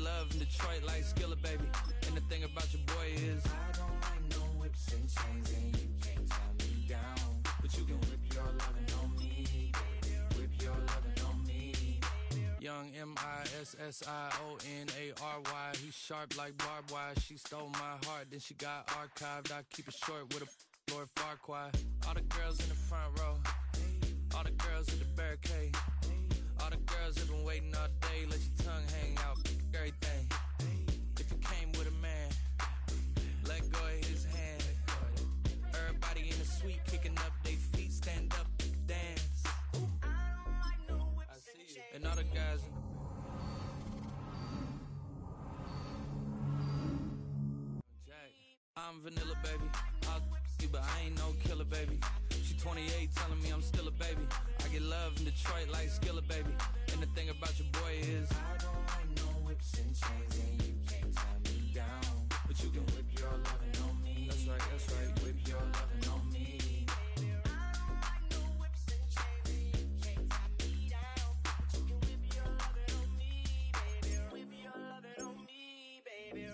love in Detroit like Skilla, baby. And the thing about your boy is I don't like no whips and chains, and you can't tie me down. But you can whip your lovin' on me, baby. Whip your lovin' on me. Young MISSIONARY. He's sharp like barbed wire. She stole my heart, then she got archived. I keep it short with a Lord Farquhar. All the girls in the front row, all the girls at the barricade, all the girls have been waiting all day. Let your tongue hang out, everything. If you came with a man, let go of his hand. Everybody in the suite kicking up their feet, stand up, dance. I see you. And all the guys in the Jack. I'm vanilla, baby. I'll you, but I ain't no killer, baby. She 28, telling me I'm still a baby. I get love in Detroit like Skilla, baby. And the thing about your boy is I don't like no whips and chains, and you can't tie me down. But you can whip your lovin' on me. That's right, whip your lovin' on me. I don't like no whips and chains, and you can't tie me down. But you can whip your lovin' on me, baby. Whip your lovin' on me, baby.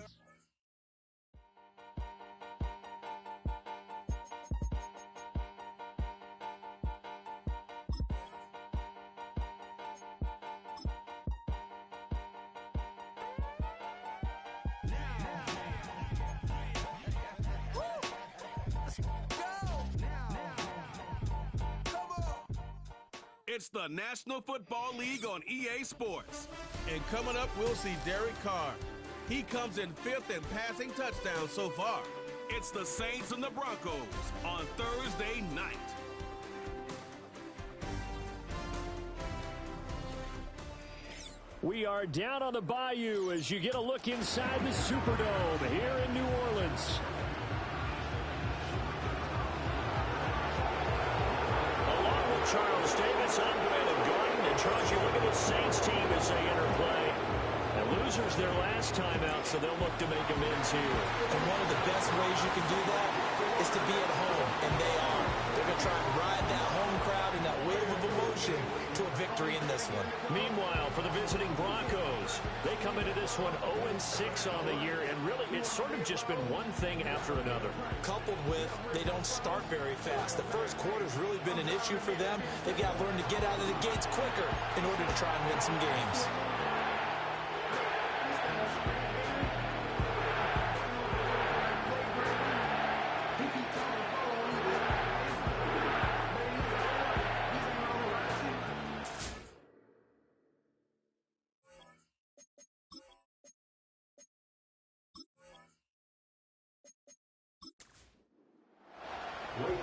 It's the National Football League on EA Sports. And coming up, we'll see Derek Carr. He comes in 5th in passing touchdowns so far. It's the Saints and the Broncos on Thursday night. We are down on the Bayou as you get a look inside the Superdome here in New Orleans. Charles Davis, I'm Brandon Garden, and Charles, you look at the Saints team as they enter play. And losers their last time out, so they'll look to make amends here. And one of the best ways you can do that is to be at home, and they are. They're going to try and ride that home crowd and that wave of emotion to a victory in this one. Meanwhile, for the visiting Broncos, they come into this one 0-6 on the year, and really it's sort of just been one thing after another. Coupled with they don't start very fast. The first quarter's really been an issue for them. They've got to learn to get out of the gates quicker in order to try and win some games.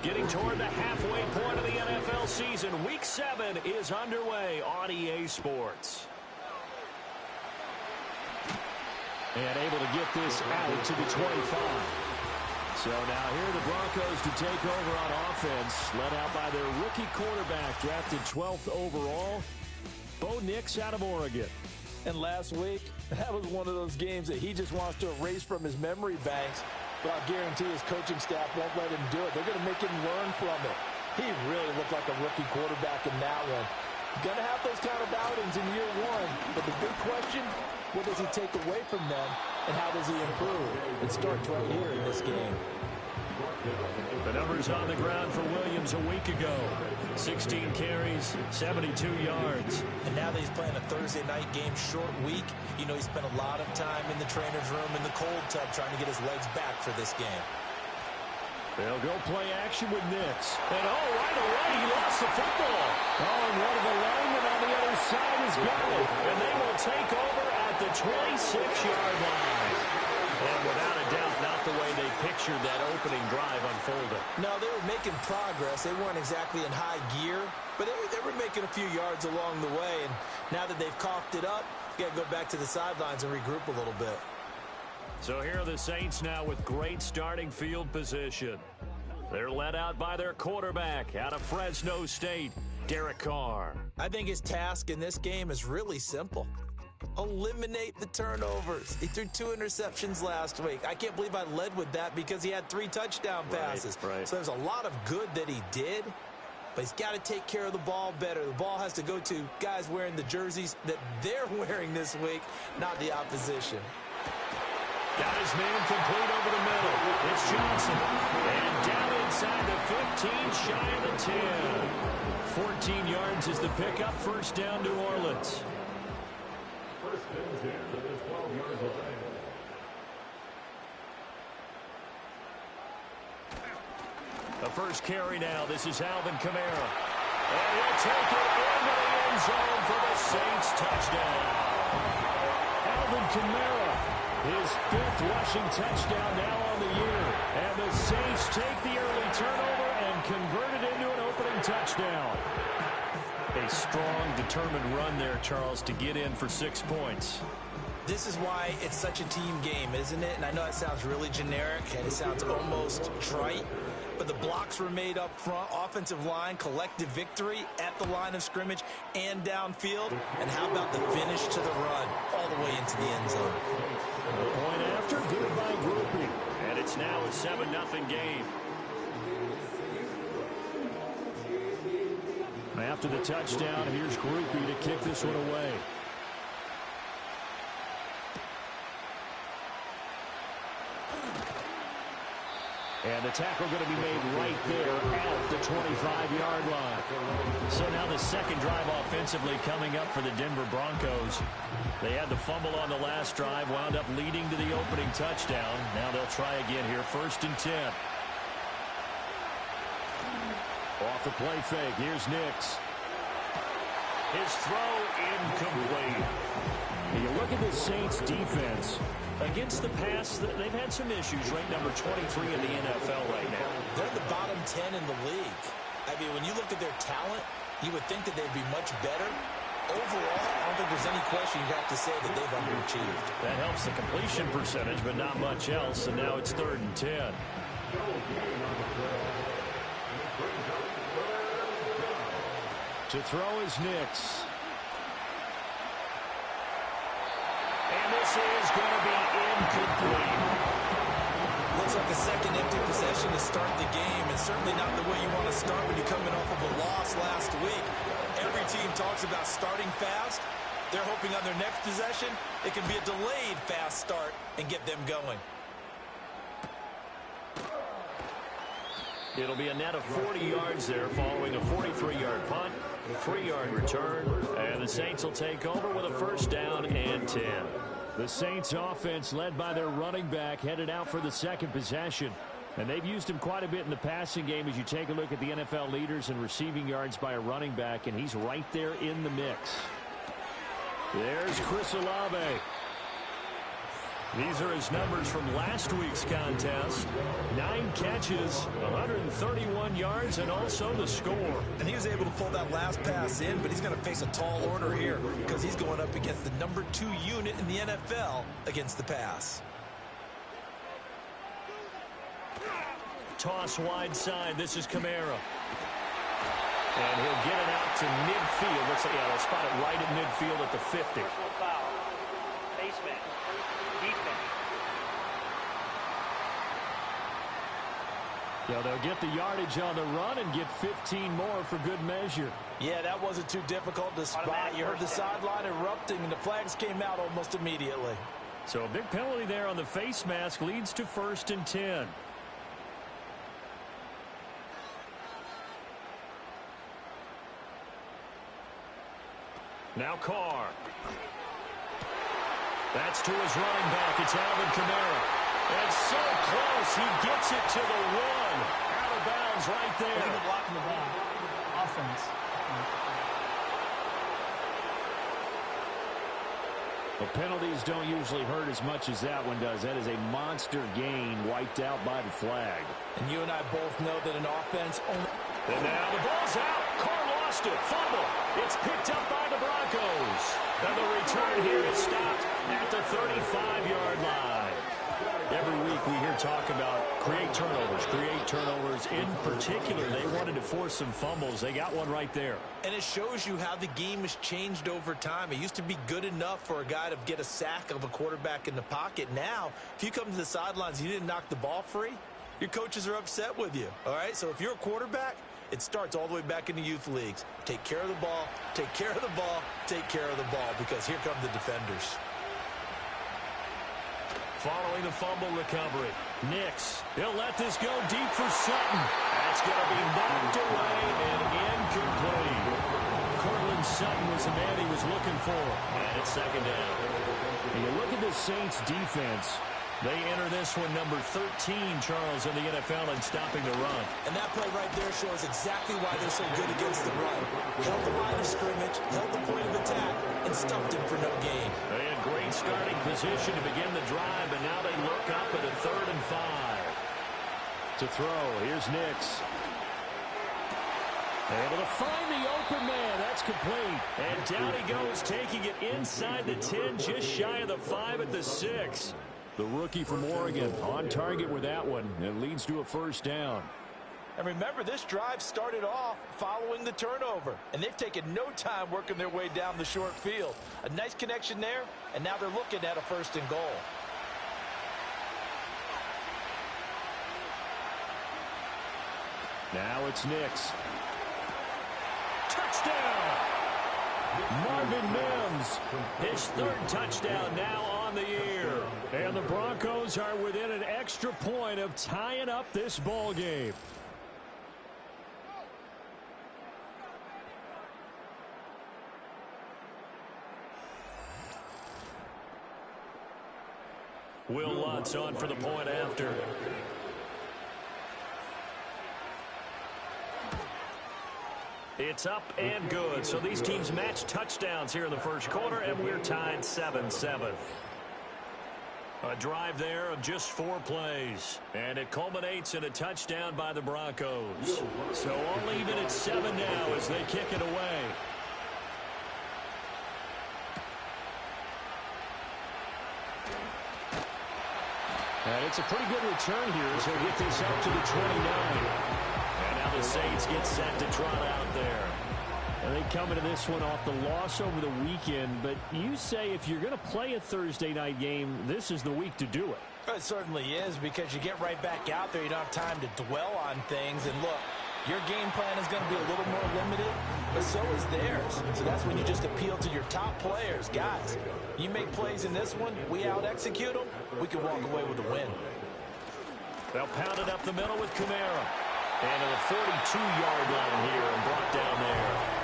Getting toward the halfway point of the NFL season, Week 7 is underway on EA Sports. And able to get this out to the 25. So now here are the Broncos to take over on offense, led out by their rookie quarterback, drafted 12th overall, Bo Nix out of Oregon. And last week, that was one of those games that he just wants to erase from his memory banks. But I guarantee his coaching staff won't let him do it. They're going to make him learn from it. He really looked like a rookie quarterback in that one. He's going to have those kind of outings in year one. But the big question, what does he take away from them, and how does he improve? It starts right here in this game. The numbers on the ground for Williams a week ago. 16 carries, 72 yards. And now that he's playing a Thursday night game, short week, you know he spent a lot of time in the trainer's room in the cold tub trying to get his legs back for this game. They'll go play action with Nix. And right away he lost the football. And one of the linemen on the other side has got it. And they will take over at the 26-yard line. And without a doubt, not the way they pictured that opening drive unfolded. No, they were making progress. They weren't exactly in high gear, but they were making a few yards along the way. And now that they've coughed it up, you got to go back to the sidelines and regroup a little bit. So here are the Saints now with great starting field position. They're led out by their quarterback out of Fresno State, Derek Carr. I think his task in this game is really simple. Eliminate the turnovers. He threw 2 interceptions last week. I can't believe I led with that because he had 3 touchdown passes. Right. So there's a lot of good that he did. but he's got to take care of the ball better. The ball has to go to guys wearing the jerseys that they're wearing this week, not the opposition. Got his man complete over the middle. It's Johnson. And down inside the 15, shy of the 10. 14 yards is the pickup. First down, New Orleans. First and 10 at the 12 yards away. The first carry now. This is Alvin Kamara. And he'll take it into the end zone for the Saints touchdown. Alvin Kamara, his 5th rushing touchdown now on the year. And the Saints take the early turnover and convert it into an opening touchdown. A strong, determined run there, Charles, to get in for 6 points. This is why it's such a team game, isn't it? And I know it sounds really generic and it sounds almost trite, but the blocks were made up front, offensive line, collective victory at the line of scrimmage and downfield. And how about the finish to the run all the way into the end zone? Point after, good by grouping. And it's now a 7-0 game. After the touchdown, here's Groupie to kick this one away. And the tackle going to be made right there at the 25-yard line. So now the second drive offensively coming up for the Denver Broncos. They had the fumble on the last drive, wound up leading to the opening touchdown. Now they'll try again here, 1st and 10. Off the play fake, here's Nix. His throw incomplete. You look at the Saints defense. Against the pass, they've had some issues. Ranked number 23 in the NFL right now. They're the bottom 10 in the league. I mean, when you look at their talent, you would think that they'd be much better. Overall, I don't think there's any question you'd have to say that they've underachieved. That helps the completion percentage, but not much else. And now it's 3rd and 10. To throw is Nix. And this is going to be incomplete. Looks like a second empty possession to start the game, and certainly not the way you want to start when you're coming off of a loss last week. Every team talks about starting fast. They're hoping on their next possession, it can be a delayed fast start and get them going. It'll be a net of 40 yards there following a 43-yard punt, 3-yard return, and the Saints will take over with a 1st down and 10. The Saints offense led by their running back headed out for the second possession. And they've used him quite a bit in the passing game as you take a look at the NFL leaders in receiving yards by a running back, and he's right there in the mix. There's Chris Olave. These are his numbers from last week's contest. 9 catches, 131 yards, and also the score. And he was able to pull that last pass in, but he's going to face a tall order here because he's going up against the number 2 unit in the NFL against the pass. Toss wide side. This is Kamara. And he'll get it out to midfield. Looks like, yeah, they'll spot it right at midfield at the 50. Yeah, they'll get the yardage on the run and get 15 more for good measure. Yeah, that wasn't too difficult to spot. You heard the sideline erupting, and the flags came out almost immediately. So a big penalty there on the face mask leads to 1st and 10. Now Carr. That's to his running back. It's Alvin Kamara. And so close. He gets it to the 1. Out of bounds right there. Blocking the ball. Offense. The penalties don't usually hurt as much as that one does. That is a monster gain wiped out by the flag. And you and I both know that an offense only... And now the ball's out. Carr lost it. Fumble. It's picked up by the Broncos. And the return here is stopped at the 35-yard line. Every week we hear talk about create turnovers. In particular, they wanted to force some fumbles. They got one right there. And it shows you how the game has changed over time. It used to be good enough for a guy to get a sack of a quarterback in the pocket. Now, if you come to the sidelines and you didn't knock the ball free, your coaches are upset with you. All right? So if you're a quarterback, It starts all the way back in the youth leagues. Take care of the ball, take care of the ball, take care of the ball, because here come the defenders. Following the fumble recovery, Nix, he'll let this go deep for Sutton. That's going to be knocked away and incomplete. Cortland Sutton was the man he was looking for. And it's second down. And you look at the Saints defense. They enter this one number 13, Charles, in the NFL in stopping the run. And that play right there shows exactly why they're so good against the run. Held the line of scrimmage, held the point of attack, and stumped him for no gain. They had great starting position to begin the drive, and now they look up at a 3rd and 5. To throw, here's Nix. Able to find the open man. That's complete. And down he goes, taking it inside the 10, just shy of the 5 at the 6. The rookie from Oregon on target with that one, and leads to a first down. And remember, this drive started off following the turnover, and they've taken no time working their way down the short field. A nice connection there, and now they're looking at a 1st and goal. Now it's Nix. Touchdown! Marvin Mims, his 3rd touchdown now on the year. And the Broncos are within an extra point of tying up this ball game. Will Lutz on for the point after. It's up and good. So these teams match touchdowns here in the first quarter, and we're tied 7-7. A drive there of just 4 plays, and it culminates in a touchdown by the Broncos. So all even at 7 now as they kick it away. And it's a pretty good return here as they get this up to the 29. And now the Saints get set to trot out there. And they come into this one off the loss over the weekend. But you say if you're going to play a Thursday night game, this is the week to do it. It certainly is, because you get right back out there. You don't have time to dwell on things. And look, your game plan is going to be a little more limited, but so is theirs. So that's when you just appeal to your top players. Guys, you make plays in this one, we out-execute them, we can walk away with a win. They'll pound it up the middle with Kamara. And to the 42-yard line here and brought down there.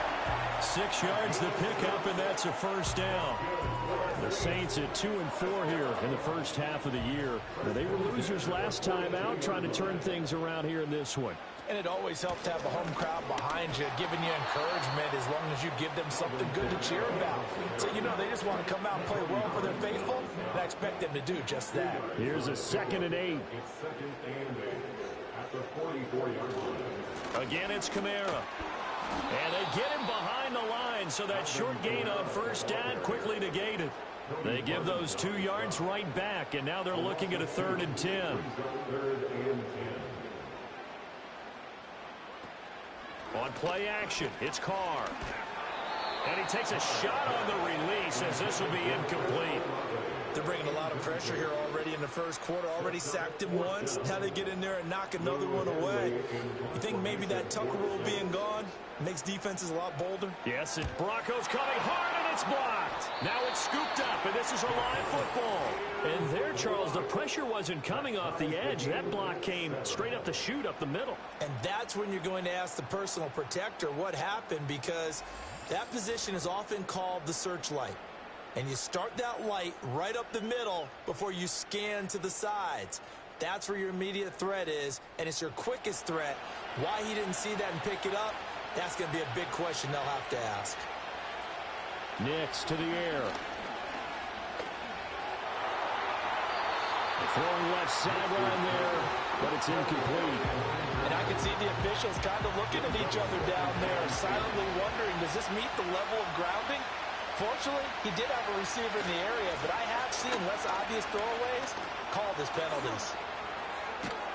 6 yards to pick up, and that's a first down. The Saints at 2-4 here in the first half of the year. They were losers last time out, trying to turn things around here in this one. And it always helps to have a home crowd behind you, giving you encouragement as long as you give them something good to cheer about. So, you know, they just want to come out and play well for their faithful, and I expect them to do just that. Here's a 2nd and 8. Again, it's Kamara. And they get him behind the line, so that short gain on first down quickly negated. They give those 2 yards right back, and now they're looking at a 3rd and 10. On play action, it's Carr. And he takes a shot on the release as this will be incomplete. They're bringing a lot of pressure here already in the first quarter. Already sacked him once. Now they get in there and knock another one away. You think maybe that Tucker rule being gone makes defenses a lot bolder? Yes, it's Broncos coming hard, and it's blocked. Now it's scooped up, and this is a live football. And there, Charles, the pressure wasn't coming off the edge. That block came straight up the chute up the middle. And that's when you're going to ask the personal protector what happened, because that position is often called the searchlight. And you start that light right up the middle before you scan to the sides. That's where your immediate threat is, and it's your quickest threat. Why he didn't see that and pick it up, that's going to be a big question they'll have to ask. Nix to the air. Throwing left sideline there, but it's incomplete. And I can see the officials kind of looking at each other down there, silently wondering, does this meet the level of grounding? Fortunately, he did have a receiver in the area, but I have seen less obvious throwaways called as penalties.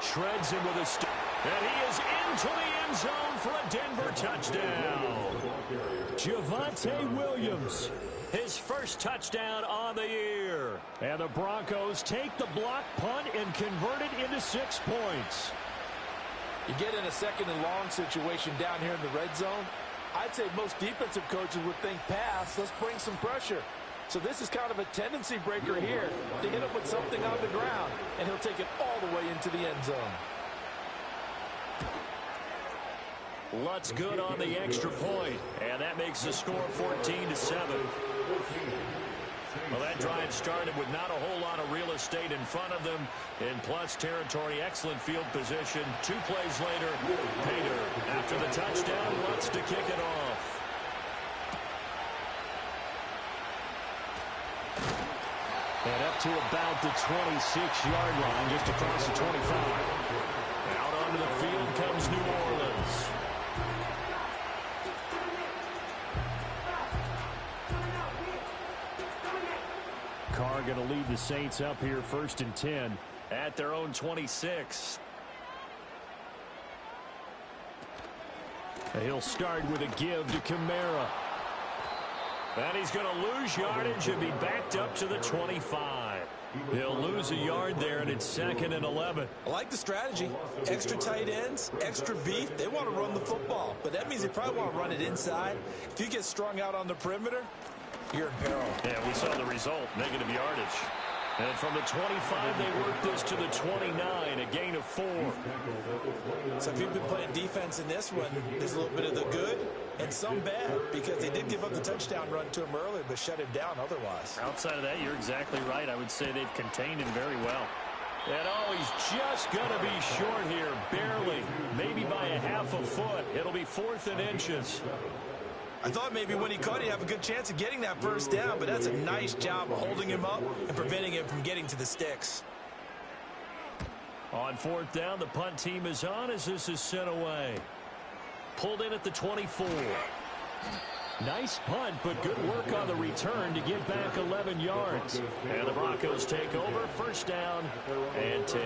Shreds him with a stop. And he is into the end zone for a Denver touchdown. Javonte Williams, his first touchdown on the year. And the Broncos take the block punt and convert it into 6 points. You get in a second and long situation down here in the red zone, I'd say most defensive coaches would think pass, let's bring some pressure. So this is kind of a tendency breaker here to hit him with something on the ground, and he'll take it all the way into the end zone. Lutt's good on the extra point, and that makes the score 14-7. Well, that drive started with not a whole lot of real estate in front of them. In plus territory, excellent field position. 2 plays later, Pater, after the touchdown, Lutz to kick it off. And up to about the 26-yard line, just across the 25. Out onto the field comes New Orleans. Carr going to lead the Saints up here 1st and 10 at their own 26. He'll start with a give to Kamara. And he's going to lose yardage and be backed up to the 25. He'll lose a yard there, and it's 2nd and 11. I like the strategy. Extra tight ends, extra beef. They want to run the football, but that means they probably want to run it inside. If you get strung out on the perimeter, you're in peril. Yeah, we saw the result, negative yardage. And from the 25, they work this to the 29, a gain of 4. So if you've been playing defense in this one, there's a little bit of the good and some bad, because they did give up the touchdown run to him earlier, but shut him down otherwise. Outside of that, you're exactly right. I would say they've contained him very well. And oh, he's just going to be short here, barely, maybe by a half a foot. It'll be 4th and inches. I thought maybe when he caught, he'd have a good chance of getting that first down, but that's a nice job of holding him up and preventing him from getting to the sticks. On 4th down, the punt team is on as this is sent away. Pulled in at the 24. Nice punt, but good work on the return to get back 11 yards. And the Broncos take over, 1st down and 10.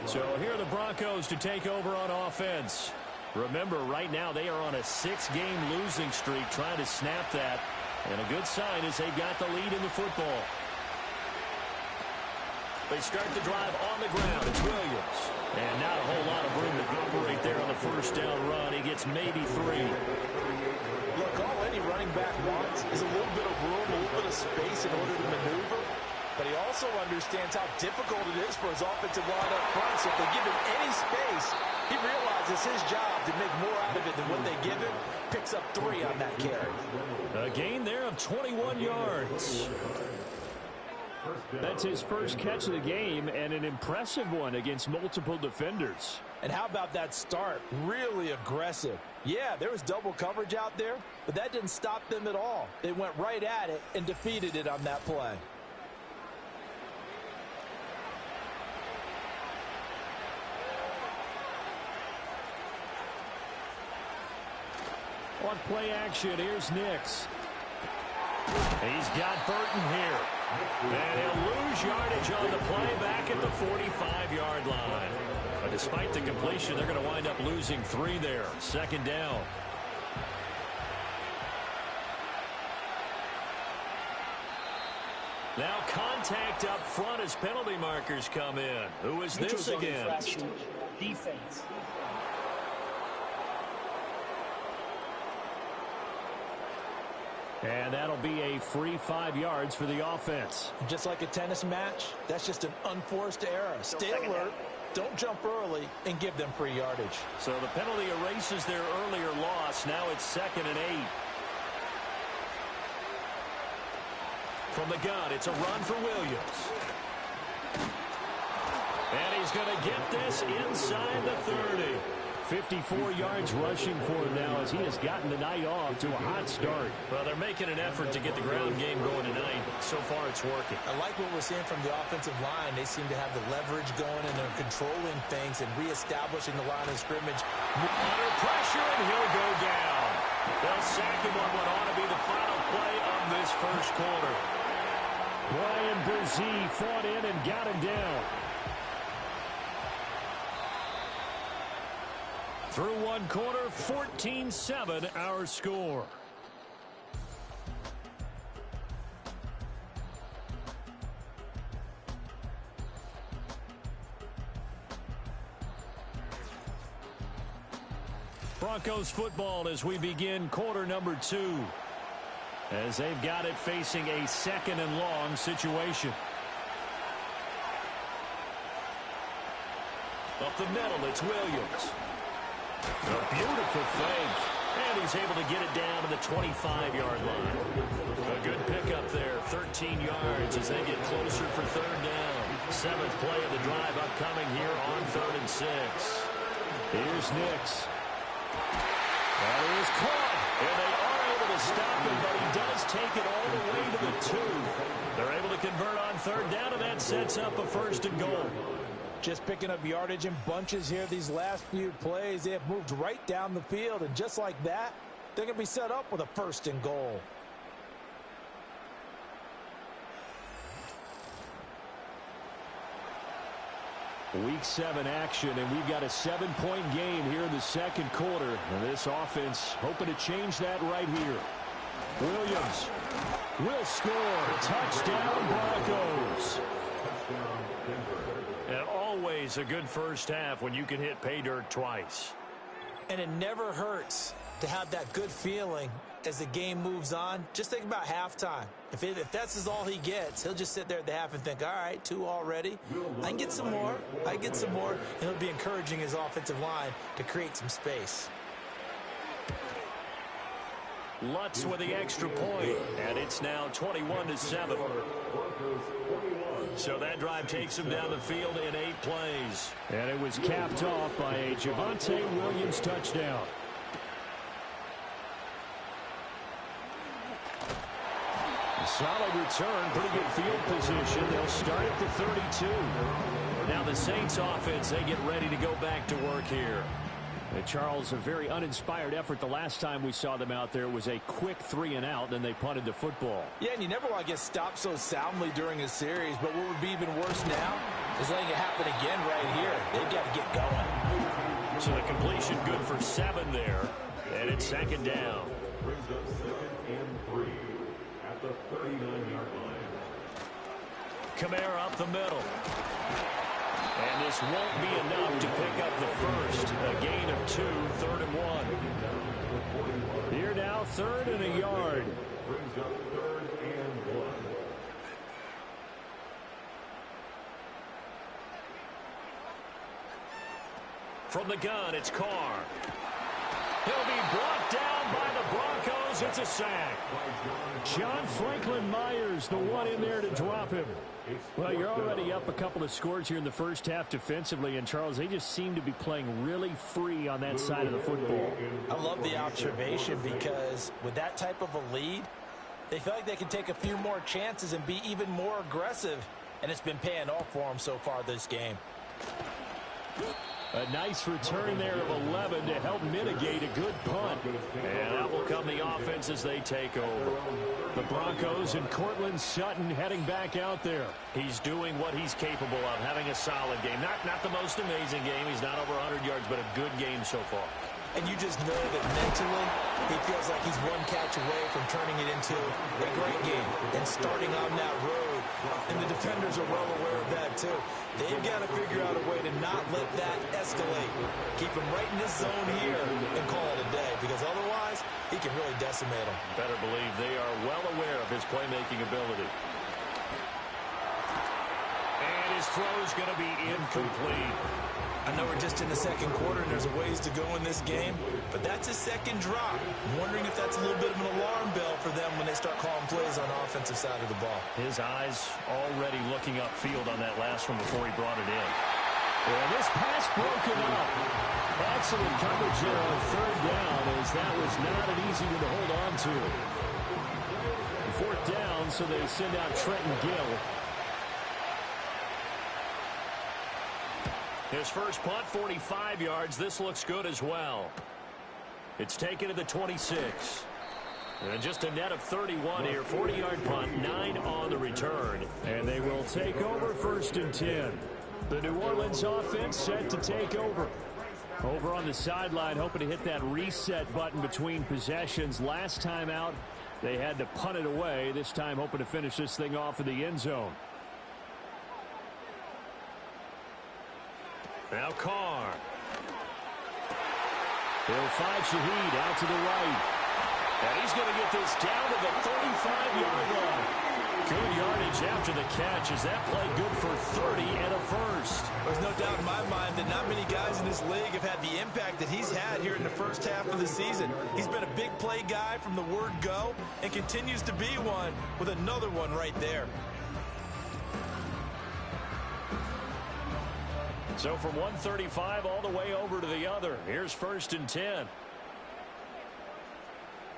So here are the Broncos to take over on offense. Remember, right now they are on a 6-game losing streak, trying to snap that. And a good sign is they've got the lead in the football. They start the drive on the ground. It's Williams. And not a whole lot of room to operate there on the 1st down run. He gets maybe 3. Look, all any running back wants is a little bit of room, a little bit of space in order to maneuver. But he also understands how difficult it is for his offensive line up front. So if they give him any space, he realizes his job to make more out of it than what they give him. Picks up 3 on that carry. A gain there of 21 yards. That's his first catch of the game, and an impressive one against multiple defenders. And how about that start? Really aggressive. Yeah, there was double coverage out there, but that didn't stop them at all. They went right at it and defeated it on that play. On play action, here's Nix. He's got Burton here. And he'll lose yardage on the play back at the 45-yard line. But despite the completion, they're going to wind up losing 3 there. 2nd down. Now contact up front as penalty markers come in. Who is this against? Defense. And that'll be a free 5 yards for the offense. Just like a tennis match, that's just an unforced error. Stay alert, don't jump early, and give them free yardage. So the penalty erases their earlier loss. Now it's 2nd and 8. From the gun, it's a run for Williams. And he's going to get this inside the 30. 54 yards rushing for him now as he has gotten the night off to a hot start. Well, they're making an effort to get the ground game going tonight. So far, it's working. I like what we're seeing from the offensive line. They seem to have the leverage going, and they're controlling things and reestablishing the line of scrimmage. Under pressure, and he'll go down. They'll sack him on what ought to be the final play of this first quarter. Brian Brzee fought in and got him down. Through one quarter, 14-7 our score. Broncos football as we begin quarter number 2. As they've got it facing a 2nd and long situation. Up the middle, it's Williams. A beautiful fake. And he's able to get it down to the 25-yard line. A good pickup there, 13 yards as they get closer for 3rd down. 7th play of the drive upcoming here on 3rd and 6. Here's Nix. That is caught. And they are able to stop him, but he does take it all the way to the 2. They're able to convert on 3rd down, and that sets up a 1st and goal. Just picking up yardage in bunches here these last few plays. They have moved right down the field, and just like that, they're going to be set up with a 1st and goal. Week 7 action, and we've got a 7-point game here in the 2nd quarter. And this offense hoping to change that right here. Williams will score. Touchdown, Broncos. And always a good first half when you can hit pay dirt twice. And it never hurts to have that good feeling as the game moves on. Just think about halftime. If that's all he gets, he'll just sit there at the half and think, all right, 2 already. I can get some more. I can get some more. And he'll be encouraging his offensive line to create some space. Lutz with the extra point, and it's now 21-7. So that drive takes him down the field in 8 plays. And it was capped off by a Javonte Williams touchdown. A solid return, pretty good field position. They'll start at the 32. Now the Saints offense, they get ready to go back to work here. And Charles, a very uninspired effort the last time we saw them out there. It was a quick 3 and out, then they punted the football. Yeah, and you never want to get stopped so soundly during a series, but what would be even worse now is letting it happen again right here. They've got to get going. So the completion good for 7 there, and it's 2nd down. Brings up 2nd and 3 at the 39-yard line. Kamara up the middle. And this won't be enough to pick up the first. A gain of 2, 3rd and 1. Here now, 3rd and a yard. Brings up 3rd and 1. From the gun, it's Carr. He'll be brought down by the Broncos. It's a sack. John Franklin Myers, the one in there to drop him. Well, you're already up a couple of scores here in the first half defensively, and Charles, they just seem to be playing really free on that side of the football. I love the observation because with that type of a lead, they feel like they can take a few more chances and be even more aggressive, and it's been paying off for them so far this game. A nice return there of 11 to help mitigate a good punt. And that will come the offense as they take over. The Broncos and Cortland Sutton heading back out there. He's doing what he's capable of, having a solid game. Not the most amazing game. He's not over 100 yards, but a good game so far. And you just know that mentally, he feels like he's one catch away from turning it into a great game and starting on that road. And the defenders are well aware of that, too. They've got to figure out a way to not let that escalate. Keep him right in this zone here and call it a day, because otherwise, he can really decimate them. Better believe they are well aware of his playmaking ability. And his throw's going to be incomplete. I know we're just in the 2nd quarter and there's a ways to go in this game, but that's his 2nd drop. I'm wondering if that's a little bit of an alarm bell for them when they start calling plays on the offensive side of the ball. His eyes already looking upfield on that last one before he brought it in. And this pass broken up. Excellent coverage here on 3rd down, as that was not an easy one to hold on to. 4th down, so they send out Trenton Gill. His first punt, 45 yards. This looks good as well. It's taken to the 26. And just a net of 31 here. 40-yard punt, 9 on the return. And they will take over 1st and 10. The New Orleans offense set to take over. Over on the sideline, hoping to hit that reset button between possessions. Last time out, they had to punt it away. This time hoping to finish this thing off in the end zone. Now Carr. He'll find Shaheed out to the right. And he's going to get this down to the 35-yard line. Good yardage after the catch as that play good for 30 and a first. There's no doubt in my mind that not many guys in this league have had the impact that he's had here in the first half of the season. He's been a big play guy from the word go and continues to be one with another one right there. So from 135 all the way over to the other. Here's 1st and 10.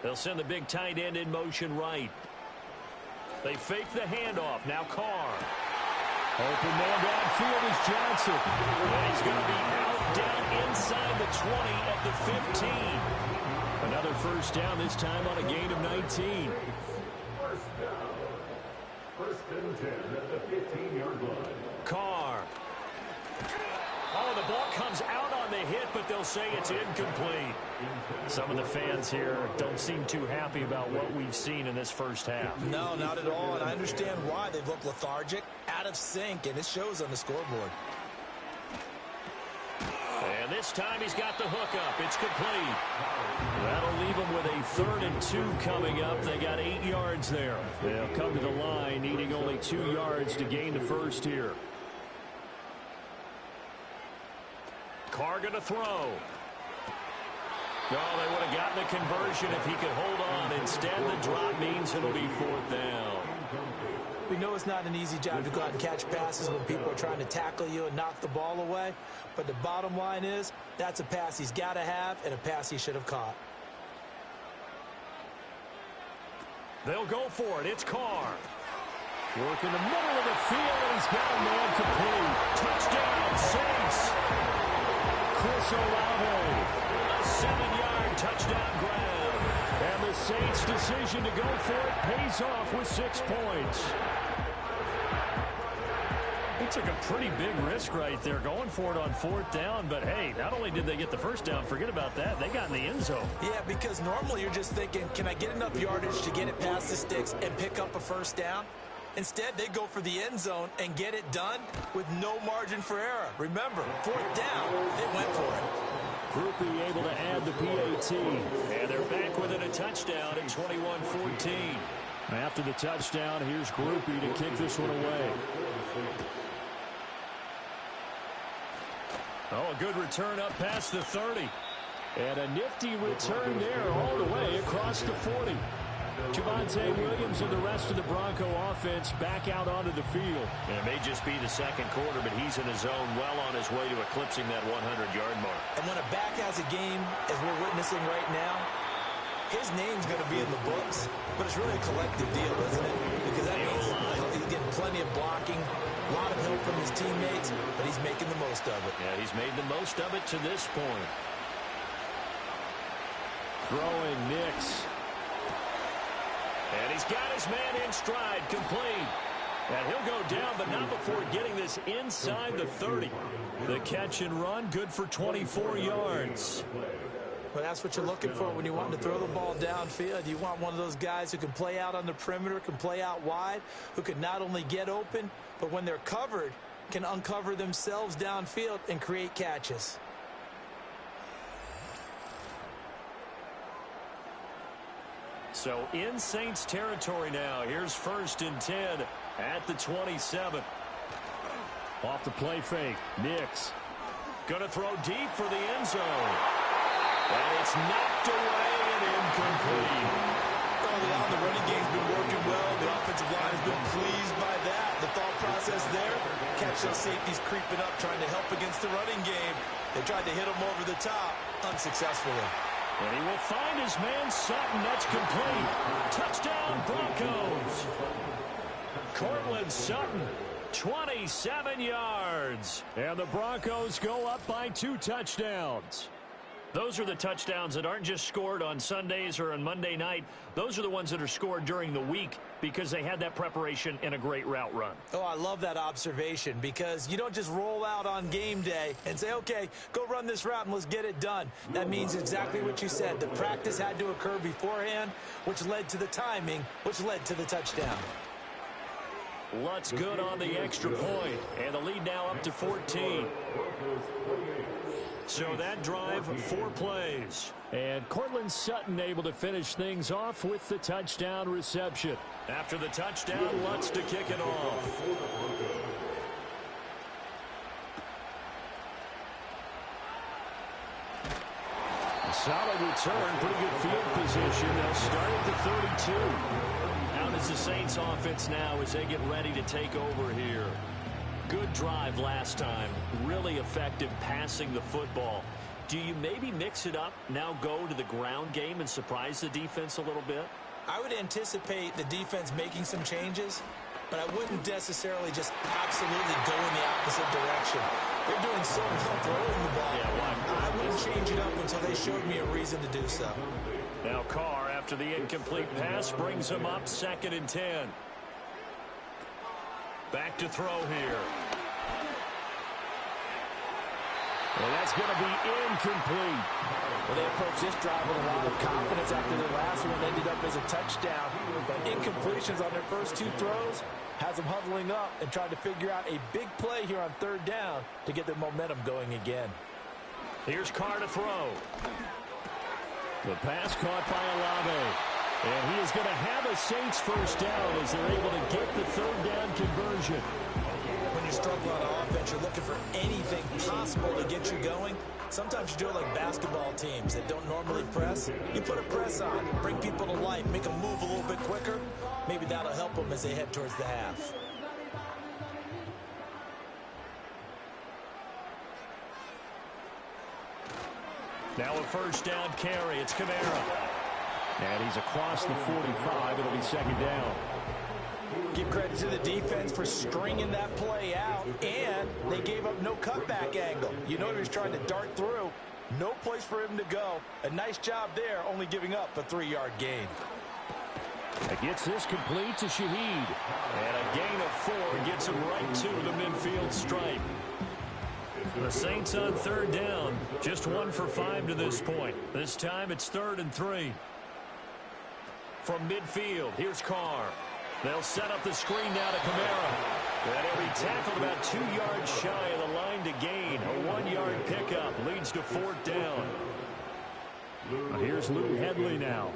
They'll send the big tight end in motion right. They fake the handoff. Now Carr. Open man downfield is Johnson. And he's going to be out down inside the 20 at the 15. Another first down, this time on a gain of 19. First down. 1st and 10 at the 15-yard line. Carr. Oh, the ball comes out on the hit, but they'll say it's incomplete. Some of the fans here don't seem too happy about what we've seen in this first half. No, not at all, and I understand why. They've looked lethargic, out of sync, and it shows on the scoreboard. And this time he's got the hook up. It's complete. That'll leave them with a 3rd and 2 coming up. They got 8 yards there. They'll come to the line, needing only 2 yards to gain the first here. Carr going to throw. Oh, they would have gotten the conversion if he could hold on. Instead, the drop means it'll be 4th down. We know it's not an easy job to go out and catch passes when people are trying to tackle you and knock the ball away. But the bottom line is, that's a pass he's got to have and a pass he should have caught. They'll go for it. It's Carr. Work in the middle of the field, and he's got a man complete. Touchdown, Saints. Chris Olave, a 7-yard touchdown grab. And the Saints' decision to go for it pays off with 6 points. He took a pretty big risk right there going for it on 4th down. But, hey, not only did they get the first down, forget about that, they got in the end zone. Yeah, because normally you're just thinking, can I get enough yardage to get it past the sticks and pick up a first down? Instead, they go for the end zone and get it done with no margin for error. Remember, 4th down, they went for it. Groupie able to add the PAT. And they're back within a touchdown at 21-14. After the touchdown, here's Groupie to kick this one away. Oh, a good return up past the 30. And a nifty return there all the way across the 40. Javonte Williams and the rest of the Bronco offense back out onto the field. And it may just be the second quarter, but he's in his zone well on his way to eclipsing that 100-yard mark. And when a back has a game, as we're witnessing right now, his name's going to be in the books, but it's really a collective deal, isn't it? Because that means he's getting plenty of blocking, a lot of help from his teammates, but he's making the most of it. Yeah, he's made the most of it to this point. Throwing Nix. And he's got his man in stride, complete. And he'll go down, but not before getting this inside the 30. The catch and run, good for 24 yards. Well, that's what you're looking for when you want to throw the ball downfield. You want one of those guys who can play out on the perimeter, can play out wide, who can not only get open, but when they're covered, can uncover themselves downfield and create catches. So in Saints territory now. Here's 1st and 10 at the 27. Off the play fake. Nix. Going to throw deep for the end zone. And it's knocked away and incomplete. Early on, the running game's been working well. The offensive line has been pleased by that. The thought process there, catch those safeties creeping up, trying to help against the running game. They tried to hit him over the top, unsuccessfully. And he will find his man Sutton. That's complete. Touchdown, Broncos. Cortland Sutton, 27 yards. And the Broncos go up by 2 touchdowns. Those are the touchdowns that aren't just scored on Sundays or on Monday night. Those are the ones that are scored during the week because they had that preparation and a great route run. Oh, I love that observation because you don't just roll out on game day and say, okay, go run this route and let's get it done. That means exactly what you said. The practice had to occur beforehand, which led to the timing, which led to the touchdown. Lutz good on the extra point, and the lead now up to 14. So that drive, 4 plays. And Cortland Sutton able to finish things off with the touchdown reception. After the touchdown, Lutz to kick it off. Solid return, pretty good field position. They'll start at the 32. How does the Saints offense now as they get ready to take over here? Good drive last time. Really effective passing the football. Do you maybe mix it up, now go to the ground game and surprise the defense a little bit? I would anticipate the defense making some changes, but I wouldn't necessarily just absolutely go in the opposite direction. They're doing so well throwing the ball. I wouldn't change it up until they showed me a reason to do so. Now Carr, after the incomplete pass, brings him up 2nd and 10. Back to throw here. And that's going to be incomplete. Well, they approached this drive with a lot of confidence after their last one ended up as a touchdown. But incompletions on their first 2 throws has them huddling up and trying to figure out a big play here on 3rd down to get their momentum going again. Here's Carr to throw. The pass caught by Olave. And he is going to have a Saints first down as they're able to get the 3rd down conversion. When you struggle on offense, you're looking for anything possible to get you going. Sometimes you do it like basketball teams that don't normally press. You put a press on, bring people to life, make them move a little bit quicker. Maybe that'll help them as they head towards the half. Now a first down carry. It's Kamara. And he's across the 45. It'll be 2nd down. Give credit to the defense for stringing that play out, and they gave up no cutback angle. You know he was trying to dart through. No place for him to go. A nice job there, only giving up a 3-yard gain. It gets this complete to Shaheed. And a gain of 4 gets him right to the midfield stripe. The Saints on 3rd down. Just 1 for 5 to this point. This time it's 3rd and 3. From midfield, here's Carr. They'll set up the screen now to Kamara. And every tackle about 2 yards shy of the line to gain. A 1-yard pickup leads to 4th down. Here's Lou Hedley now.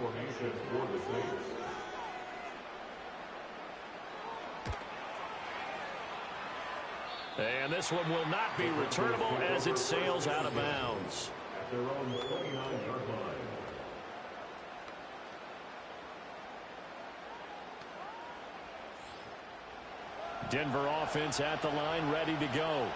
And this one will not be returnable as it sails out of bounds. At their own 29-yard line. Denver offense at the line, ready to go.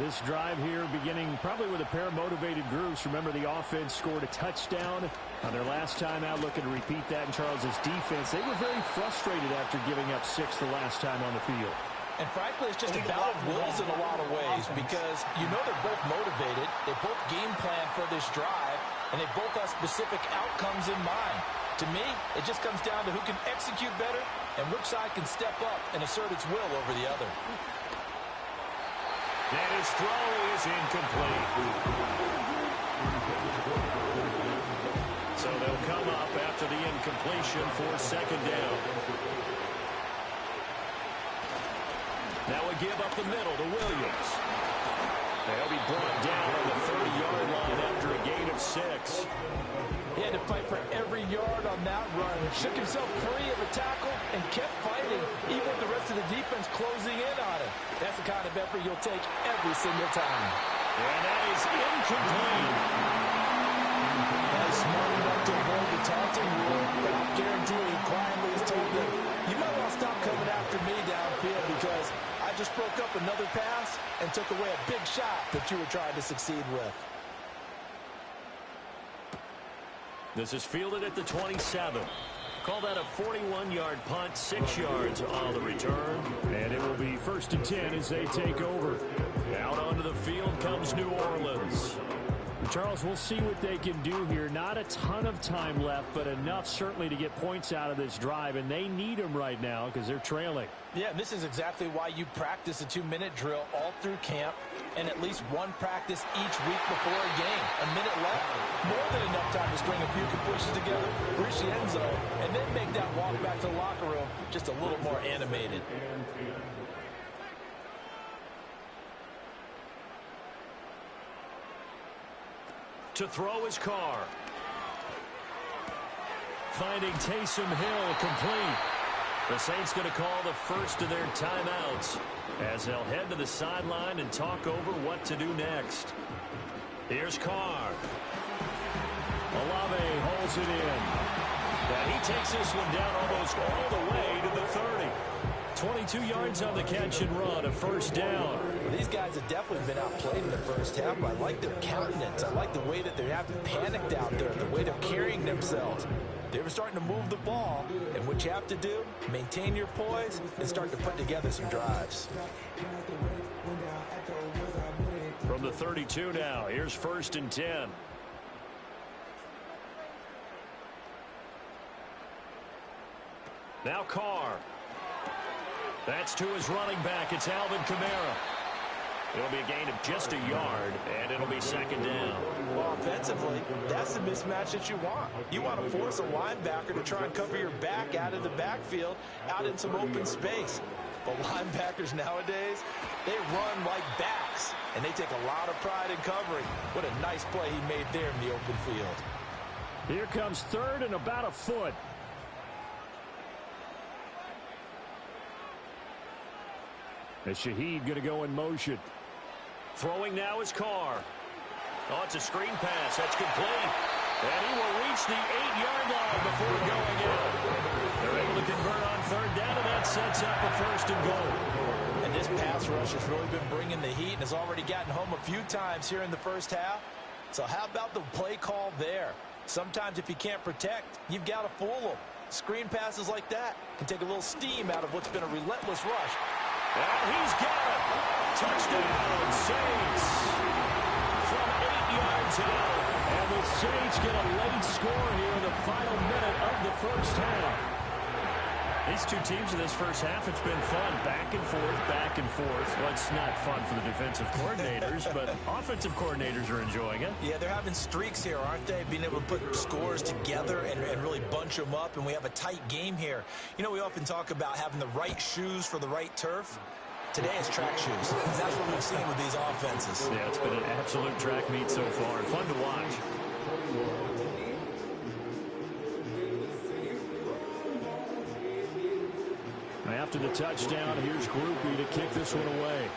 This drive here beginning probably with a pair of motivated groups. Remember, the offense scored a touchdown on their last time out, looking to repeat that in Charles's defense. They were very frustrated after giving up 6 the last time on the field. And frankly, it's just a battle of wills in a lot of ways because you know they're both motivated. They both game plan for this drive, and they both have specific outcomes in mind. To me, it just comes down to who can execute better and which side can step up and assert its will over the other. And his throw is incomplete. So they'll come up after the incompletion for 2nd down. Now we give up the middle to Williams. They'll be brought down on the 30-yard line after a gain of 6. He had to fight for every yard on that run. Shook himself free of a tackle and kept fighting, even with the rest of the defense closing in on him. That's the kind of effort you'll take every single time. And that is incomplete. That is smart enough to avoid the taunting rule, but I guarantee he quietly has told them, you might want to stop coming after me downfield because I just broke up another pass and took away a big shot that you were trying to succeed with. This is fielded at the 27. Call that a 41-yard punt, 6 yards on the return. And it will be 1st and 10 as they take over. Out onto the field comes New Orleans. Charles, we'll see what they can do here. Not a ton of time left, but enough certainly to get points out of this drive, and they need them right now because they're trailing. Yeah, this is exactly why you practice a 2-minute drill all through camp and at least one practice each week before a game. A minute left, more than enough time to string a few completions together, reach the end zone, and then make that walk back to the locker room just a little more animated. To throw his car. Finding Taysom Hill complete. The Saints going to call the first of their timeouts as they'll head to the sideline and talk over what to do next. Here's Carr. Olave holds it in. And he takes this one down almost all the way to the 30. 22 yards on the catch and run, a first down. Well, these guys have definitely been outplayed in the first half, but I like their countenance. I like the way that they haven't panicked out there, the way they're carrying themselves. They were starting to move the ball, and what you have to do, maintain your poise and start to put together some drives. From the 32 now, here's 1st and 10. Now Carr. That's to his running back. It's Alvin Kamara. It'll be a gain of just a yard, and it'll be 2nd down. Well, offensively, that's the mismatch that you want. You want to force a linebacker to try and cover your back out of the backfield, out in some open space. But linebackers nowadays, they run like backs, and they take a lot of pride in covering. What a nice play he made there in the open field. Here comes 3rd and about a foot. As Shaheed going to go in motion. Throwing now is Carr. Oh, it's a screen pass. That's complete. And he will reach the 8-yard line before going out. They're able to convert on 3rd down, and that sets up a 1st and goal. And this pass rush has really been bringing the heat and has already gotten home a few times here in the first half. So how about the play call there? Sometimes if you can't protect, you've got to fool them. Screen passes like that can take a little steam out of what's been a relentless rush. And he's got it. Touchdown, Saints. From 8 yards out. And the Saints get a late score here in the final minute of the first half. These two teams in this first half, it's been fun. Back and forth, back and forth. Well, it's not fun for the defensive coordinators, but offensive coordinators are enjoying it. Yeah, they're having streaks here, aren't they? Being able to put scores together and really bunch them up, and we have a tight game here. You know, we often talk about having the right shoes for the right turf. Today it's track shoes. That's what we've seen with these offenses. Yeah, it's been an absolute track meet so far. Fun to watch. After the touchdown, here's Groupie to kick this one away.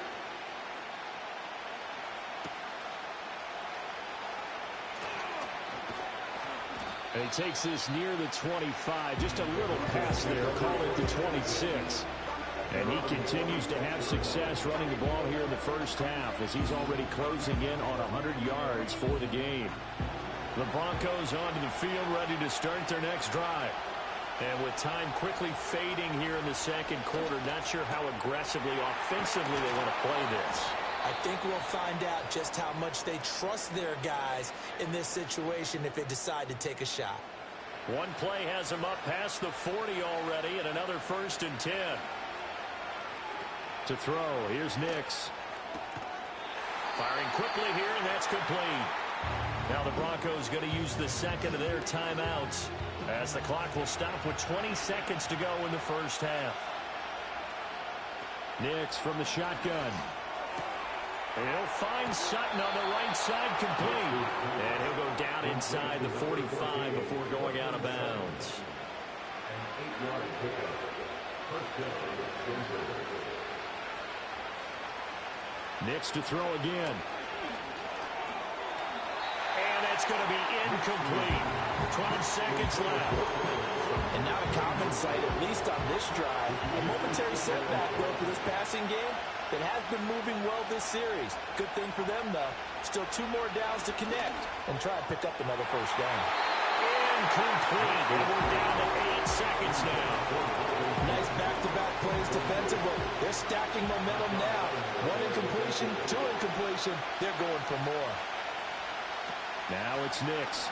And he takes this near the 25. Just a little pass there. Call it the 26. And he continues to have success running the ball here in the first half as he's already closing in on 100 yards for the game. The Broncos onto the field ready to start their next drive. And with time quickly fading here in the second quarter, not sure how aggressively, offensively they want to play this. I think we'll find out just how much they trust their guys in this situation if they decide to take a shot. One play has them up past the 40 already, and another 1st and 10. To throw, here's Nix. Firing quickly here, and that's complete. Now the Broncos going to use the second of their timeouts as the clock will stop with 20 seconds to go in the first half. Nix from the shotgun. And he'll find Sutton on the right side complete. And he'll go down inside the 45 before going out of bounds. Nix to throw again. And that's going to be incomplete. 12 seconds left. And now a common sight, at least on this drive. A momentary setback, though, for this passing game that has been moving well this series. Good thing for them, though. Still 2 more downs to connect and try and pick up another first down. Incomplete. And we're down to 8 seconds now. Nice back-to-back plays defensively. They're stacking momentum now. 1 incompletion, 2 incompletion. They're going for more. Now it's Nix.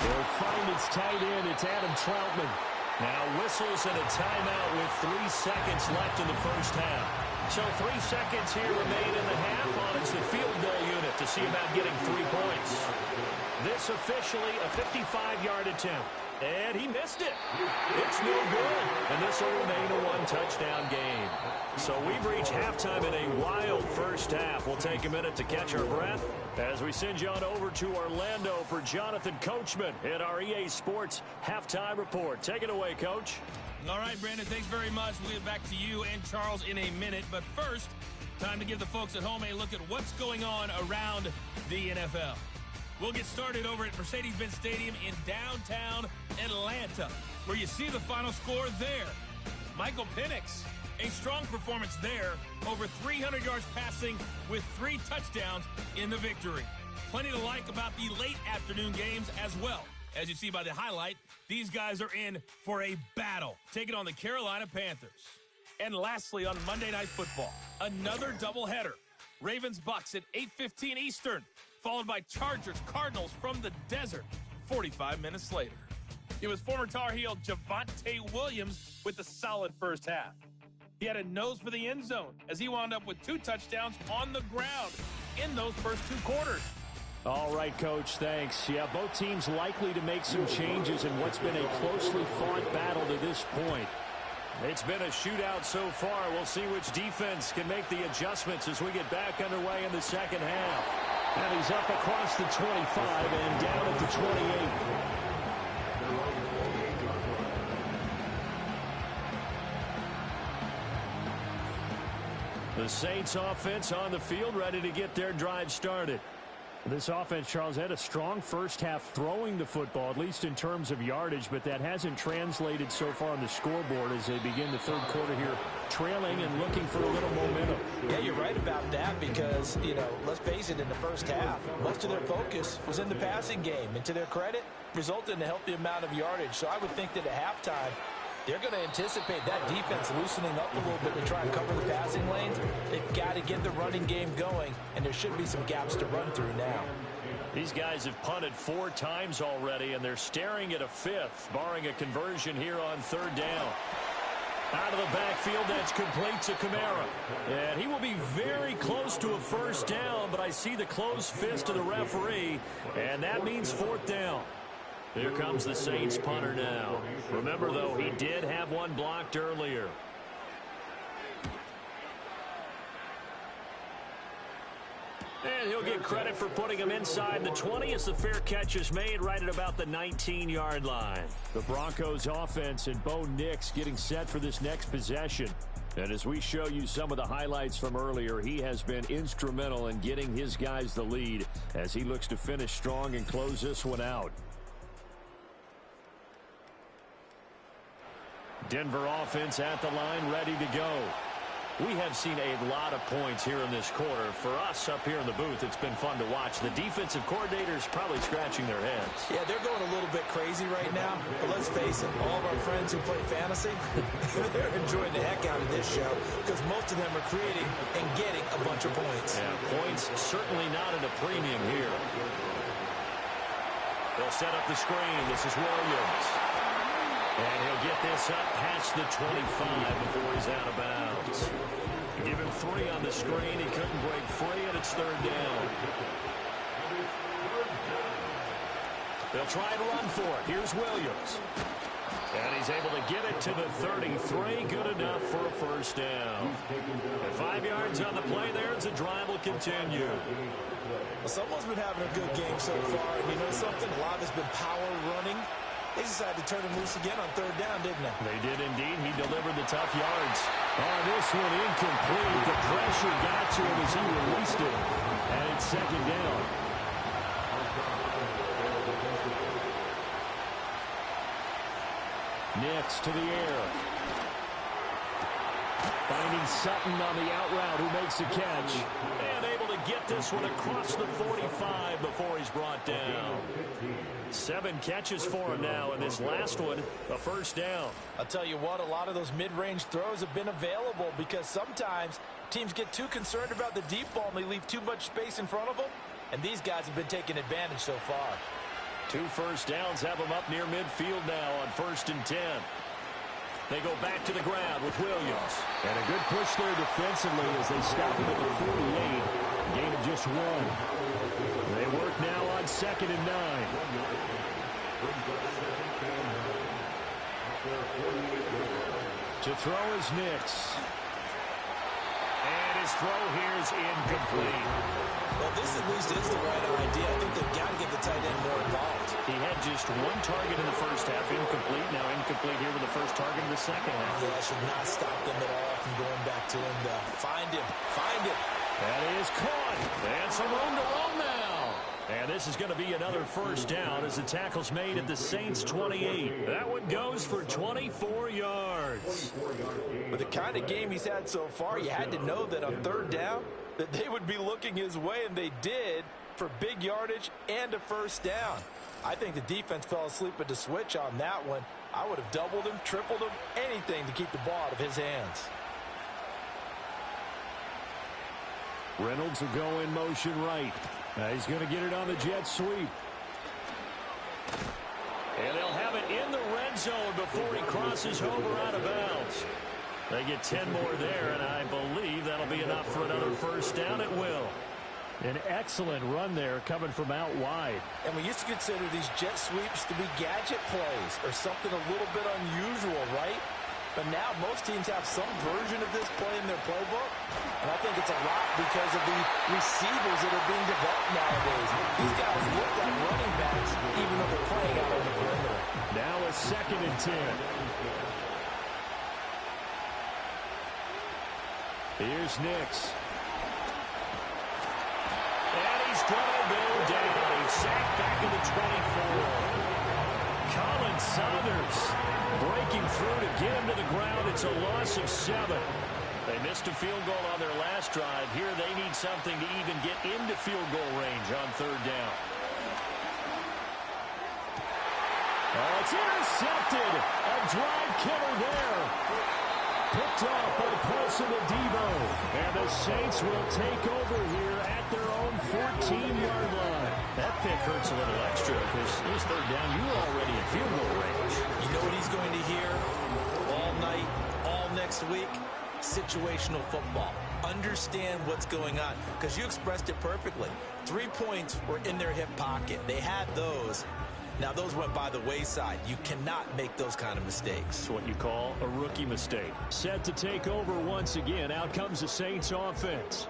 He'll find his tight end. It's Adam Troutman. Now whistles and a timeout with 3 seconds left in the first half. So 3 seconds here remain in the half on it's the field goal unit to see about getting 3 points. This officially a 55-yard attempt. And he missed it. It's no good. And this will remain a 1-touchdown game. So we've reached halftime in a wild first half. We'll take a minute to catch our breath as we send you on over to Orlando for Jonathan Coachman in our EA Sports Halftime Report. Take it away, Coach. All right, Brandon, thanks very much. We'll get back to you and Charles in a minute. But first, time to give the folks at home a look at what's going on around the NFL. We'll get started over at Mercedes-Benz Stadium in downtown Atlanta, where you see the final score there. Michael Penix, a strong performance there, over 300 yards passing with 3 touchdowns in the victory. Plenty to like about the late afternoon games as well. As you see by the highlight, these guys are in for a battle, taking on the Carolina Panthers. And lastly, on Monday Night Football, another doubleheader. Ravens-Bucks at 8:15 Eastern, followed by Chargers-Cardinals from the desert 45 minutes later. It was former Tar Heel Javonte Williams with a solid first half. He had a nose for the end zone as he wound up with 2 touchdowns on the ground in those first 2 quarters. All right, Coach, thanks. Yeah, both teams likely to make some changes in what's been a closely fought battle to this point. It's been a shootout so far. We'll see which defense can make the adjustments as we get back underway in the second half. And he's up across the 25 and down at the 28. The Saints offense on the field, ready to get their drive started. This offense, Charles, had a strong first half throwing the football, at least in terms of yardage, but that hasn't translated so far on the scoreboard as they begin the third quarter here, trailing and looking for a little momentum. Yeah, you're right about that because, let's face it, in the first half, most of their focus was in the passing game. And to their credit, resulted in a healthy amount of yardage. So I would think that at halftime, they're going to anticipate that defense loosening up a little bit to try and cover the passing lanes. They've got to get the running game going, and there should be some gaps to run through now. These guys have punted 4 times already, and they're staring at a 5th, barring a conversion here on 3rd down. Out of the backfield, that's complete to Kamara. And he will be very close to a first down, but I see the closed fist of the referee, and that means 4th down. Here comes the Saints punter now. Remember, though, he did have one blocked earlier. And he'll get credit for putting him inside the 20 as the fair catch is made right at about the 19-yard line. The Broncos offense and Bo Nix getting set for this next possession. And as we show you some of the highlights from earlier, he has been instrumental in getting his guys the lead as he looks to finish strong and close this one out. Denver offense at the line, ready to go. We have seen a lot of points here in this quarter. For us up here in the booth, it's been fun to watch. The defensive coordinators probably scratching their heads. Yeah, they're going a little bit crazy right now. But let's face it, all of our friends who play fantasy, they're enjoying the heck out of this show because most of them are creating and getting a bunch of points. Yeah, points certainly not at a premium here. They'll set up the screen. This is Williams. And he'll get this up past the 25 before he's out of bounds. Give him 3 on the screen. He couldn't break free, and it's 3rd down. They'll try and run for it. Here's Williams. And he's able to get it to the 33. Good enough for a first down. And 5 yards on the play there as the drive will continue. Well, someone's been having a good game so far. And you know something? A lot has been power running. They decided to turn him loose again on 3rd down, didn't they? They did indeed. He delivered the tough yards. Oh, this one incomplete. The pressure got to him as he released it. And it's 2nd down. Nix to the air. Finding Sutton on the out route who makes the catch. And able to get this one across the 45 before he's brought down. 7 catches for him now, and this last one, a first down. I'll tell you what, a lot of those mid-range throws have been available because sometimes teams get too concerned about the deep ball and they leave too much space in front of them. and these guys have been taking advantage so far. 2 first downs have them up near midfield now on 1st and 10. They go back to the ground with Williams. And a good push there defensively as they stop him at the 48. Gain of just 1. They work now on 2nd and 9. To throw is Nix. And his throw here is incomplete. Well, this at least is the right idea. I think they've got to get the tight end more involved. He had just 1 target in the first half, incomplete. Now incomplete here with the first target in the second half. Yeah, that should not stop them at all from going back to him. Find him. Find him. That is caught. And some room to roam now. And this is going to be another first down as the tackle's made at the Saints' 28. That one goes for 24 yards. With the kind of game he's had so far, you had to know that on 3rd down that they would be looking his way, and they did, for big yardage and a first down. I think the defense fell asleep at the switch on that one. I would have doubled him, tripled him, anything to keep the ball out of his hands. Reynolds will go in motion right. Now he's going to get it on the jet sweep. And they'll have it in the red zone before he crosses over out of bounds. They get 10 more there, and I believe that'll be enough for another first down. It will. An excellent run there coming from out wide. And we used to consider these jet sweeps to be gadget plays or something a little bit unusual, right? But now most teams have some version of this play in their playbook. And I think it's a lot because of the receivers that are being developed nowadays. These guys look like running backs even though they're playing out on the perimeter. Now a 2nd and 10. Here's Nix. And he's going to go down. He's sacked back in the 24. Colin Saunders breaking through to get him to the ground. It's a loss of 7. They missed a field goal on their last drive. Here they need something to even get into field goal range on 3rd down. Oh, it's intercepted. A drive killer there. Picked off by Paulson Adebo. And the Saints will take over here at their own 14-yard line. That pick hurts a little extra because it was 3rd down. You were already in field goal range. You know what he's going to hear all night, all next week? Situational football. Understand what's going on because you expressed it perfectly. 3 points were in their hip pocket. They had those. Now, those went by the wayside. You cannot make those kind of mistakes. It's what you call a rookie mistake. Set to take over once again. Out comes the Saints offense.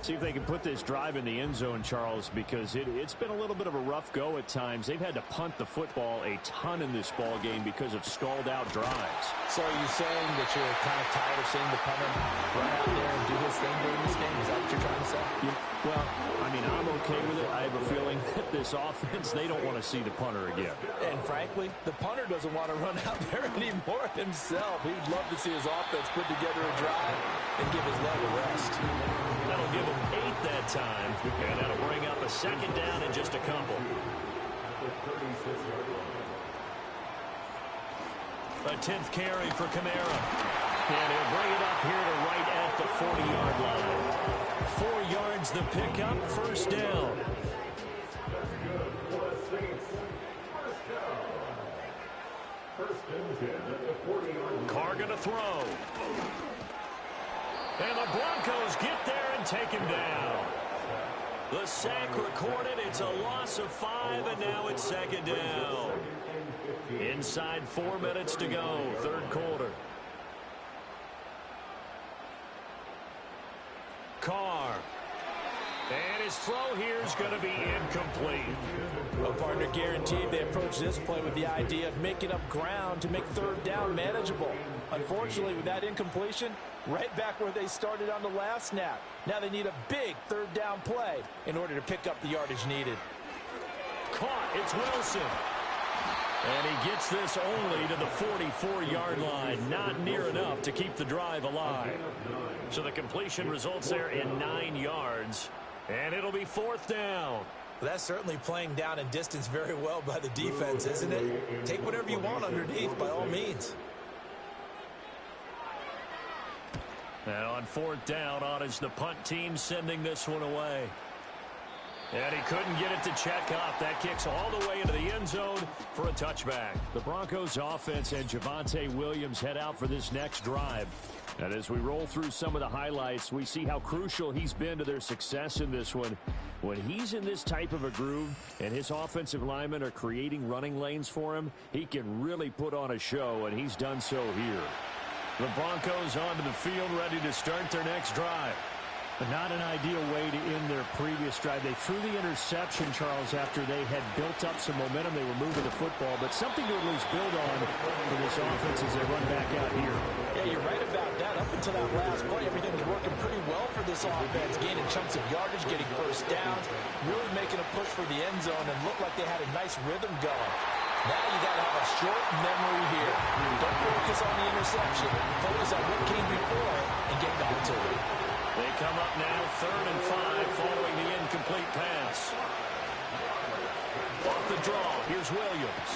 See if they can put this drive in the end zone, Charles, because it's been a little bit of a rough go at times. They've had to punt the football a ton in this ball game because of stalled-out drives. So are you saying that you're kind of tired of seeing the punter run out there and do his thing during this game? Is that what you're trying to say? Yeah, well, I mean, I'm okay with it. I have a feeling that this offense, they don't want to see the punter again. And frankly, the punter doesn't want to run out there anymore himself. He'd love to see his offense put together a drive and give his leg a rest. That'll give him 8 that time, and that'll bring up a 2nd down in just a couple. A 10th carry for Kamara. And he'll bring it up here to right at the 40-yard line. 4 yards the pickup, 1st down. Carr gonna throw. And the Broncos get there and take him down. The sack recorded. It's a loss of 5, and now it's 2nd down. Inside 4 minutes to go, 3rd quarter. Carr. And his throw here is going to be incomplete. Well, partner, guaranteed they approach this play with the idea of making up ground to make 3rd down manageable. Unfortunately, with that incompletion, right back where they started on the last snap. Now they need a big 3rd down play in order to pick up the yardage needed. Caught. It's Wilson. And he gets this only to the 44-yard line. Not near enough to keep the drive alive. So the completion results there in 9 yards. And it'll be 4th down. Well, that's certainly playing down in distance very well by the defense, isn't it? Take whatever you want underneath, by all means. And on 4th down, on is the punt team sending this one away. And he couldn't get it to check up. That kicks all the way into the end zone for a touchback. The Broncos offense and Javonte Williams head out for this next drive. And as we roll through some of the highlights, we see how crucial he's been to their success in this one. When he's in this type of a groove and his offensive linemen are creating running lanes for him, he can really put on a show, and he's done so here. The Broncos onto the field, ready to start their next drive. But not an ideal way to end their previous drive. They threw the interception, Charles, after they had built up some momentum. They were moving the football, but something to at least build on for this offense as they run back out here. Yeah, you're right about that. Up until that last play, everything was working pretty well for this offense. Gaining chunks of yardage, getting first downs, really making a push for the end zone, and looked like they had a nice rhythm going. Now you got to have a short memory here. Don't focus on the interception. Focus on what came before it and get back to it. They come up now 3rd and 5 following the incomplete pass. Off the draw, here's Williams.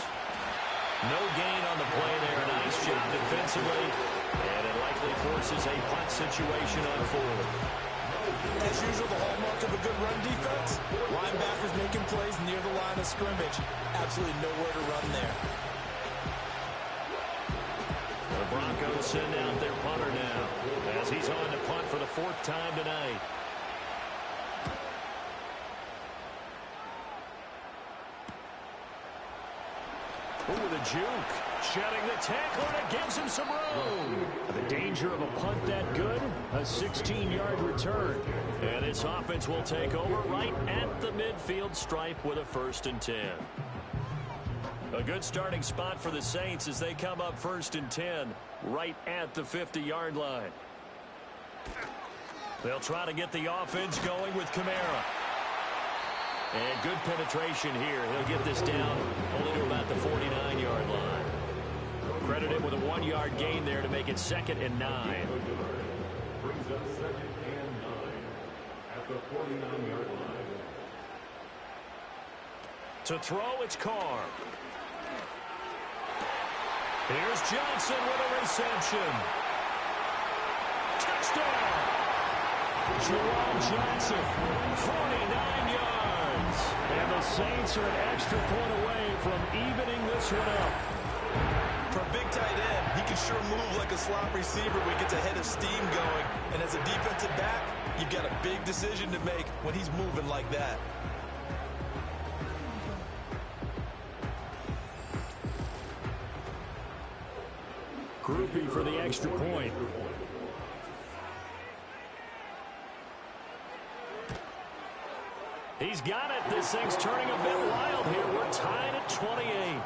No gain on the play there. Nice job defensively. And it likely forces a punt situation on 4th. As usual, the hallmark of a good run defense, linebackers making plays near the line of scrimmage. Absolutely nowhere to run there. The Broncos send out their punter now as he's on to punt for the 4th time tonight. Ooh, the juke. Shedding the tackle, and it gives him some room. The danger of a punt that good, a 16-yard return. And this offense will take over right at the midfield stripe with a 1st and 10. A good starting spot for the Saints as they come up 1st and 10 right at the 50-yard line. They'll try to get the offense going with Kamara. And good penetration here. He'll get this down only to about the 49-yard line. Credited with a 1-yard gain there to make it 2nd and 9. Brings up 2nd and 9 at the 49-yard line. To throw, it's Carr. Here's Johnson with a reception. Touchdown! Jerome Johnson, 49 yards. And the Saints are an extra point away from evening this one up. For a big tight end, he can sure move like a slot receiver when he gets a head of steam going. And as a defensive back, you've got a big decision to make when he's moving like that. Groupie for the extra point. He's got it. This thing's turning a bit wild here. We're tied at 28.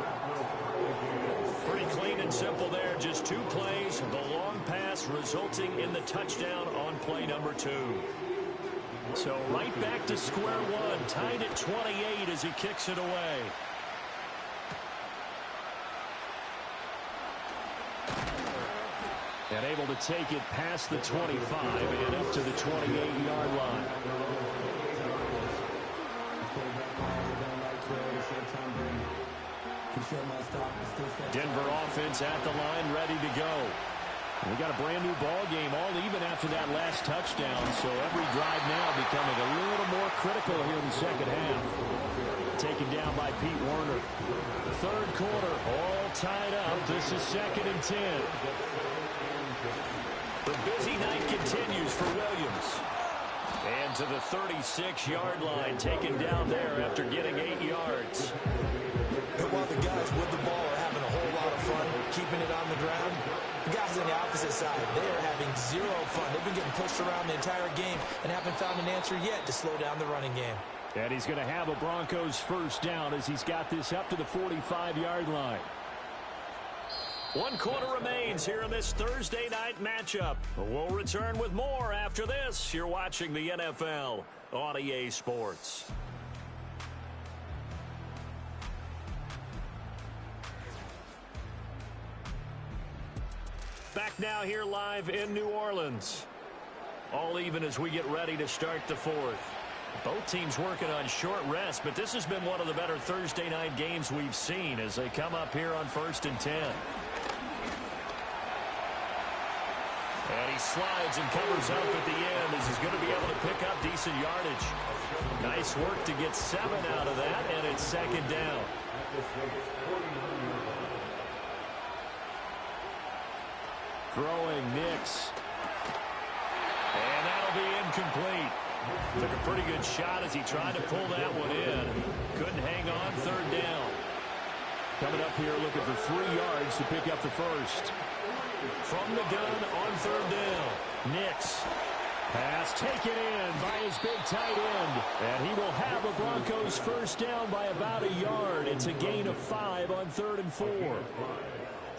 Pretty clean and simple there. Just 2 plays. The long pass resulting in the touchdown on play number 2. So right back to square one. Tied at 28 as he kicks it away. And able to take it past the 25 and up to the 28-yard line. Denver offense at the line, ready to go. We got a brand new ball game, all even after that last touchdown. So every drive now becoming a little more critical here in the second half. Taken down by Pete Werner. 3rd quarter, all tied up. This is 2nd and 10. The busy night continues for Williams. And to the 36-yard line, taken down there after getting 8 yards. And while the guys with the ball are having a whole lot of fun keeping it on the ground, the guys on the opposite side, they are having zero fun. They've been getting pushed around the entire game and haven't found an answer yet to slow down the running game. And he's going to have a Broncos 1st down as he's got this up to the 45-yard line. 1 quarter remains here in this Thursday night matchup. We'll return with more after this. You're watching the NFL on EA Sports. Back now here live in New Orleans. All even as we get ready to start the 4th. Both teams working on short rest, but this has been one of the better Thursday night games we've seen as they come up here on 1st and 10. And And he slides and covers up at the end as he's going to be able to pick up decent yardage. Nice work to get 7 out of that, and it's second down. Throwing Nix. And that'll be incomplete. Took a pretty good shot as he tried to pull that one in. Couldn't hang on, third down. Coming up here looking for 3 yards to pick up the first. From the gun on third down. Nix. Pass taken in by his big tight end. And he will have the Broncos first down by about a yard. It's a gain of 5 on 3rd and 4.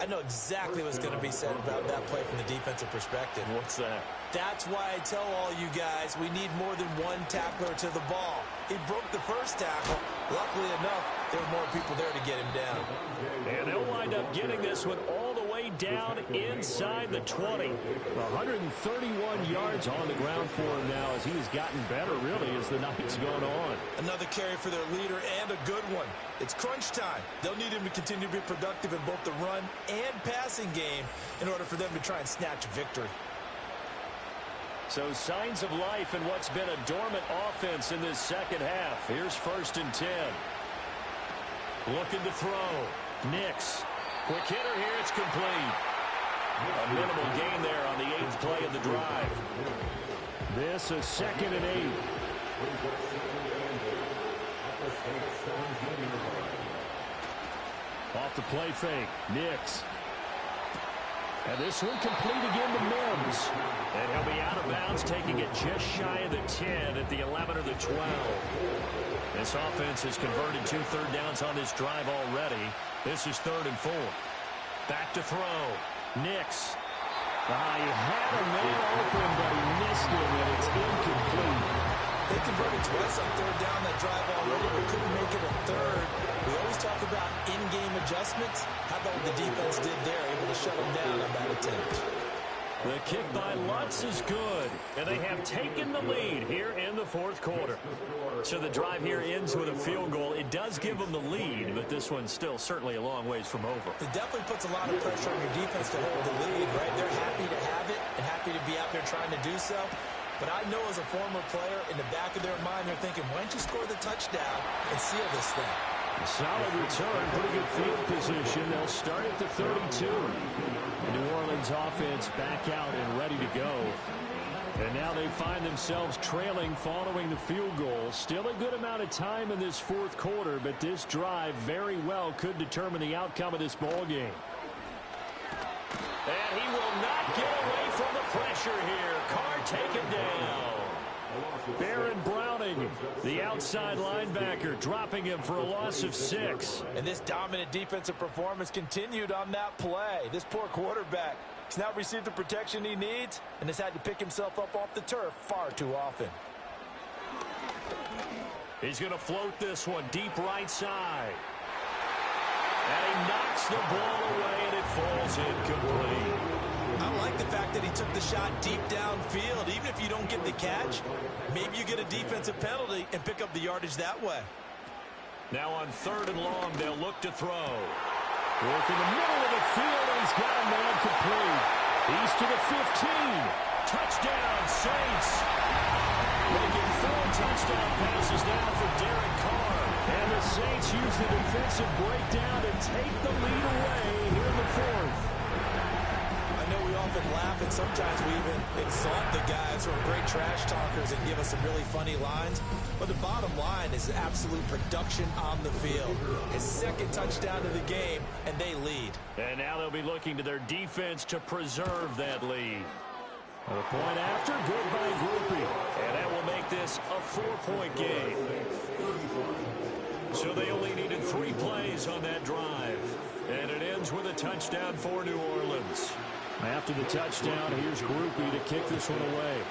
I know exactly what's going to be said about that play from the defensive perspective. What's that? That's why I tell all you guys we need more than one tackler to the ball. He broke the first tackle. Luckily enough, there were more people there to get him down. And they'll wind up getting this one all the way down inside the 20. 131 yards on the ground for him now as he has gotten better, really, as the night's gone on. Another carry for their leader and a good one. It's crunch time. They'll need him to continue to be productive in both the run and passing game in order for them to try and snatch a victory. So signs of life in what's been a dormant offense in this second half. Here's 1st and 10. Looking to throw. Nix. Quick hitter here. It's complete. A minimal gain there on the 8th play of the drive. This is 2nd and 8. Off the play fake. Nix. And this one complete again to Mims. And he'll be out of bounds, taking it just shy of the 10 at the 11 or the 12. This offense has converted 2 third downs on this drive already. This is 3rd and 4. Back to throw. Nix. He had a man open, but he missed him, and it's incomplete. They converted twice on 3rd down that drive already, but couldn't make it a 3rd. We always talk about in-game adjustments. How about what the defense did there, able to shut them down on that attempt? The kick by Lutz is good, and they have taken the lead here in the 4th quarter. So the drive here ends with a field goal. It does give them the lead, but this one's still certainly a long ways from over. It definitely puts a lot of pressure on your defense to hold the lead, right? They're happy to have it and happy to be out there trying to do so. But I know as a former player, in the back of their mind, they're thinking, why don't you score the touchdown and seal this thing? A solid return, pretty good field position. They'll start at the 32. The New Orleans offense back out and ready to go. And now they find themselves trailing following the field goal. Still a good amount of time in this 4th quarter, but this drive very well could determine the outcome of this ball game. And he will not get away from the pressure here. Carr taken down. Baron Browning, the outside linebacker, dropping him for a loss of 6. And this dominant defensive performance continued on that play. This poor quarterback has not received the protection he needs and has had to pick himself up off the turf far too often. He's going to float this one deep right side. And he knocks the ball away, and it falls incomplete. I like the fact that he took the shot deep downfield. Even if you don't get the catch, maybe you get a defensive penalty and pick up the yardage that way. Now on 3rd and long, they'll look to throw. Work in the middle of the field, and he's got a man complete. He's to the 15. Touchdown, Saints. Making 4 touchdown passes now for Derek Carr. And the Saints use the defensive breakdown to take the lead away here in the 4th. I know we often laugh, and sometimes we even exalt the guys who are great trash talkers and give us some really funny lines. But the bottom line is absolute production on the field. His 2nd touchdown of the game, and they lead. And now they'll be looking to their defense to preserve that lead. A point after, good by Groupie. And that will make this a 4-point game. So they only needed 3 plays on that drive. And it ends with a touchdown for New Orleans. After the touchdown, here's Groupie to kick this one away.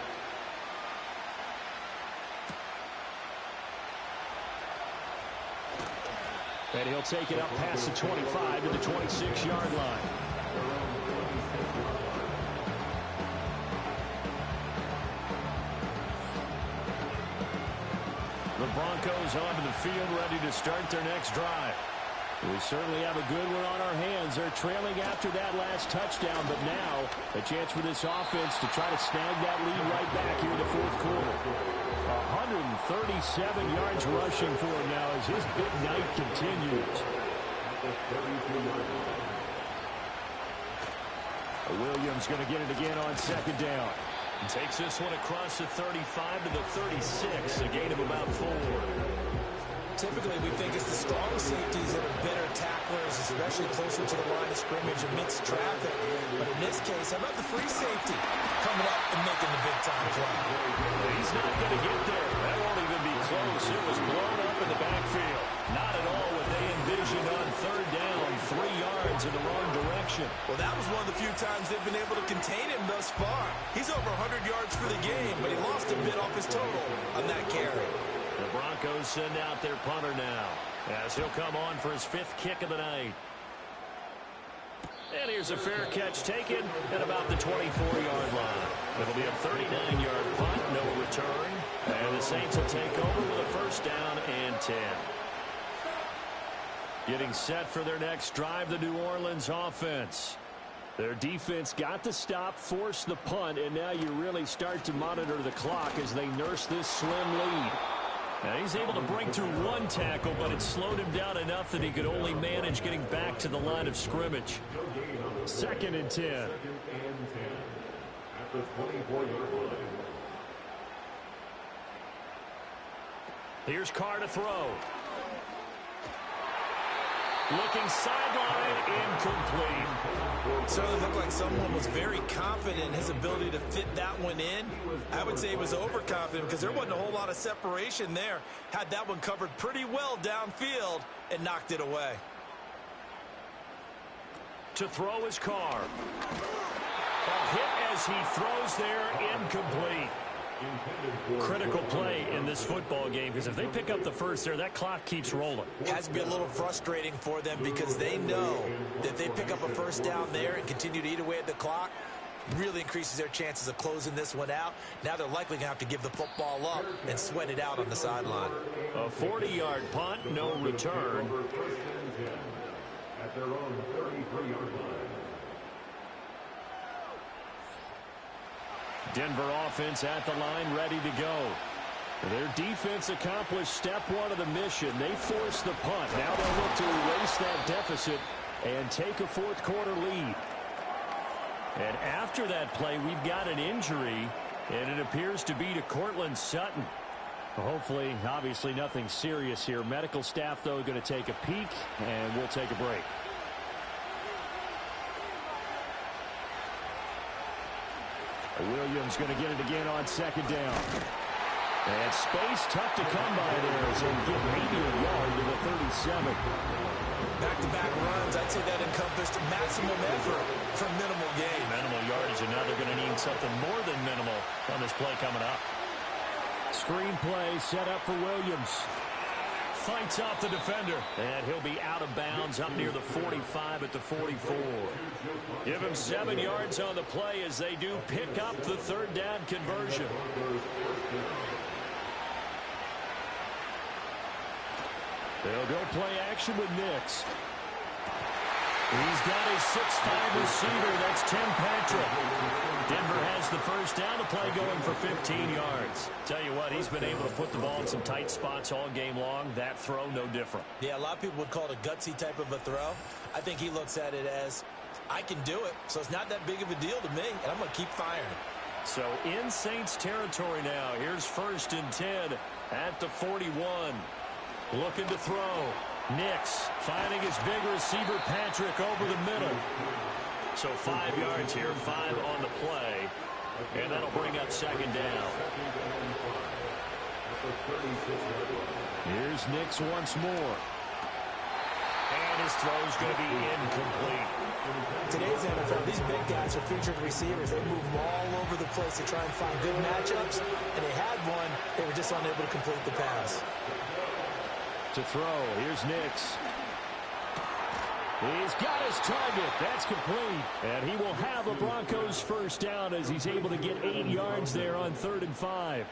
And he'll take it up past the 25 to the 26-yard line. The Broncos onto the field, ready to start their next drive. We certainly have a good one on our hands. They're trailing after that last touchdown, but now a chance for this offense to try to snag that lead right back here in the fourth quarter. 137 yards rushing for him now as his big night continues. Williams going to get it again on second down. Takes this one across the 35 to the 36, a gain of about 4. Typically, we think it's the strong safeties that are better tacklers, especially closer to the line of scrimmage amidst traffic. But in this case, how about the free safety coming up and making the big-time play? He's not going to get there. That won't even be close. It was blown up in the backfield. Not at all what they envisioned on third down, 3 yards in the wrong direction. Well, that was one of the few times they've been able to contain him thus far. He's over 100 yards for the game, but he lost a bit off his total on that carry. The Broncos send out their punter now as he'll come on for his 5th kick of the night. And here's a fair catch taken at about the 24-yard line. It'll be a 39-yard punt, no return. And the Saints will take over with a 1st down and 10. Getting set for their next drive, the New Orleans offense. Their defense got the stop, forced the punt, and now you really start to monitor the clock as they nurse this slim lead. Now he's able to break through 1 tackle, but it slowed him down enough that he could only manage getting back to the line of scrimmage. 2nd and 10. At the 24-yard line. Here's Carr to throw. Looking sideline, incomplete. Certainly looked like someone was very confident in his ability to fit that one in. I would say he was overconfident because there wasn't a whole lot of separation there. Had that one covered pretty well downfield and knocked it away. To throw is Carr. A hit as he throws there, incomplete. Critical play in this football game because if they pick up the first there, that clock keeps rolling. Has to be a little frustrating for them because they know that they pick up a 1st down there and continue to eat away at the clock, really increases their chances of closing this one out. Now they're likely going to have to give the football up and sweat it out on the sideline. A 40-yard punt, no return. At their own 33-yard line. Denver offense at the line, ready to go. Their defense accomplished step 1 of the mission. They forced the punt. Now they'll look to erase that deficit and take a 4th quarter lead. And after that play, we've got an injury, and it appears to be to Cortland Sutton. Hopefully, obviously nothing serious here. Medical staff, though, going to take a peek, and we'll take a break. Williams going to get it again on 2nd down. And space tough to come by there as he'll get maybe a yard to the 37. Back-to-back runs, I'd say that encompassed maximum effort for minimal gain. Minimal yardage, and now they're going to need something more than minimal on this play coming up. Screen play set up for Williams. Fights off the defender. And he'll be out of bounds up near the 45 at the 44. Give him 7 yards on the play as they do pick up the 3rd down conversion. They'll go play action with Nix. He's got his 6'5" receiver. That's Tim Patrick. Denver has the 1st down, the play going for 15 yards. Tell you what, he's been able to put the ball in some tight spots all game long. That throw, no different. Yeah, a lot of people would call it a gutsy type of a throw. I think he looks at it as, I can do it, so it's not that big of a deal to me, and I'm going to keep firing. So in Saints territory now. Here's 1st and 10 at the 41. Looking to throw. Nix finding his big receiver Patrick over the middle. So 5 yards here, 5 on the play. And that'll bring up 2nd down. Here's Nix once more. And his throw's going to be incomplete. Today's NFL, these big guys are featured receivers. They move all over the place to try and find good matchups. And they had one. They were just unable to complete the pass. To throw, here's Nix. He's got his target. That's complete. And he will have a Broncos 1st down as he's able to get 8 yards there on 3rd and 5.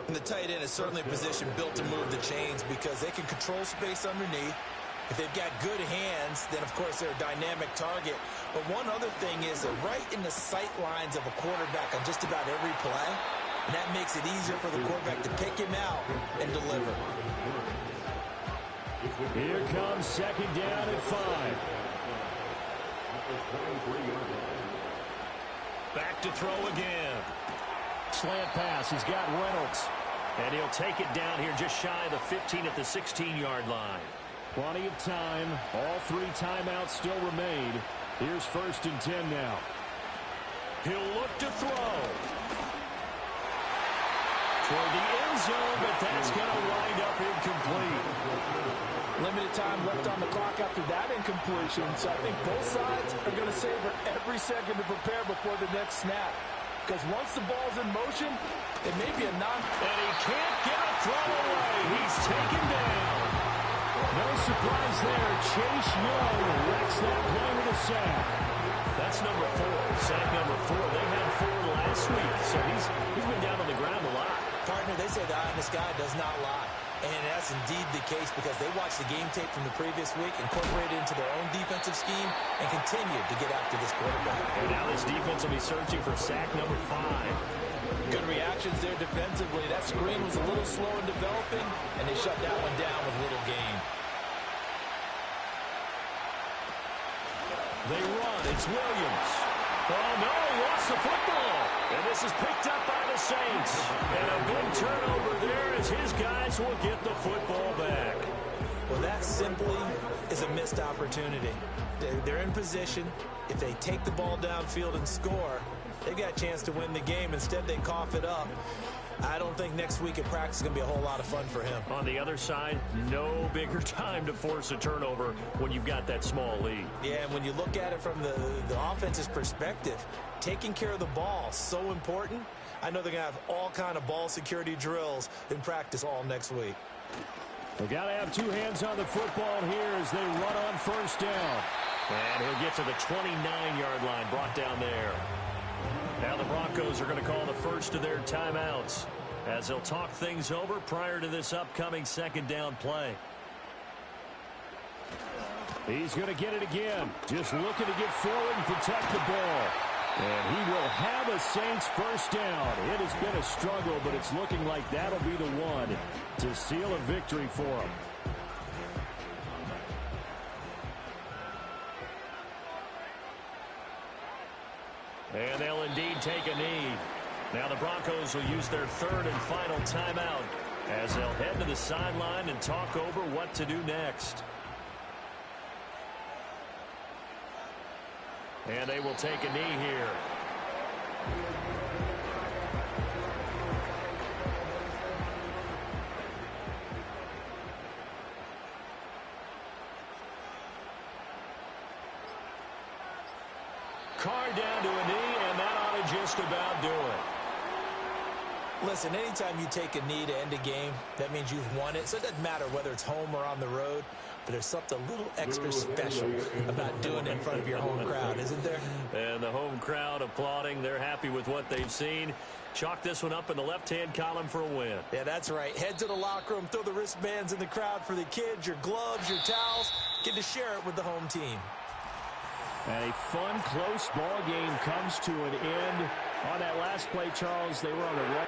And the tight end is certainly a position built to move the chains because they can control space underneath. If they've got good hands, then, of course, they're a dynamic target. But one other thing is they're right in the sight lines of a quarterback on just about every play, and that makes it easier for the quarterback to pick him out and deliver. Here comes second down and 5. Back to throw again. Slant pass. He's got Reynolds. And he'll take it down here just shy of the 15 at the 16-yard line. Plenty of time. All 3 timeouts still remain. Here's 1st and 10 now. He'll look to throw. Toward the end zone, but that's going to wind up incomplete. Limited time left on the clock after that incompletion, so I think both sides are going to savor every second to prepare before the next snap. Because once the ball's in motion, it may be a And he can't get a throw away. He's taken down. No surprise there. Chase Young wrecks that play with a sack. That's number 4. Sack number 4. They had 4 last week, so he's been down on the ground a lot. Partner, they say the eye in the sky does not lie. And that's indeed the case because they watched the game tape from the previous week, incorporated it into their own defensive scheme, and continued to get after this quarterback. And now this defense will be searching for sack number 5. Good reactions there defensively. That screen was a little slow in developing, and they shut that one down with little gain. They run. It's Williams. Oh, no, he lost the football. And this is picked up by the Saints. And a big turnover there as his guys will get the football back. Well, that simply is a missed opportunity. They're in position. If they take the ball downfield and score, they've got a chance to win the game. Instead, they cough it up. I don't think next week at practice is going to be a whole lot of fun for him. On the other side, no bigger time to force a turnover when you've got that small lead. Yeah, and when you look at it from the offense's perspective, taking care of the ball is so important. I know they're going to have all kind of ball security drills in practice all next week. They've got to have 2 hands on the football here as they run on 1st down. And he'll get to the 29-yard line, brought down there. Now the Broncos are going to call the first of their timeouts as they'll talk things over prior to this upcoming second down play. He's going to get it again. Just looking to get forward and protect the ball. And he will have a Saints first down. It has been a struggle, but it's looking like that'll be the one to seal a victory for him. And they'll indeed take a knee. Now the Broncos will use their 3rd and final timeout as they'll head to the sideline and talk over what to do next. And they will take a knee here. Carr down to a knee, and that ought to just about do it. Listen, anytime you take a knee to end a game, that means you've won it. So it doesn't matter whether it's home or on the road, but there's something a little extra special about doing it in front of your home crowd, isn't there? And the home crowd applauding. They're happy with what they've seen. Chalk this one up in the left-hand column for a win. Yeah, that's right. Head to the locker room, throw the wristbands in the crowd for the kids, your gloves, your towels. Get to share it with the home team. And a fun, close ball game comes to an end. On that last play, Charles, they were on the right.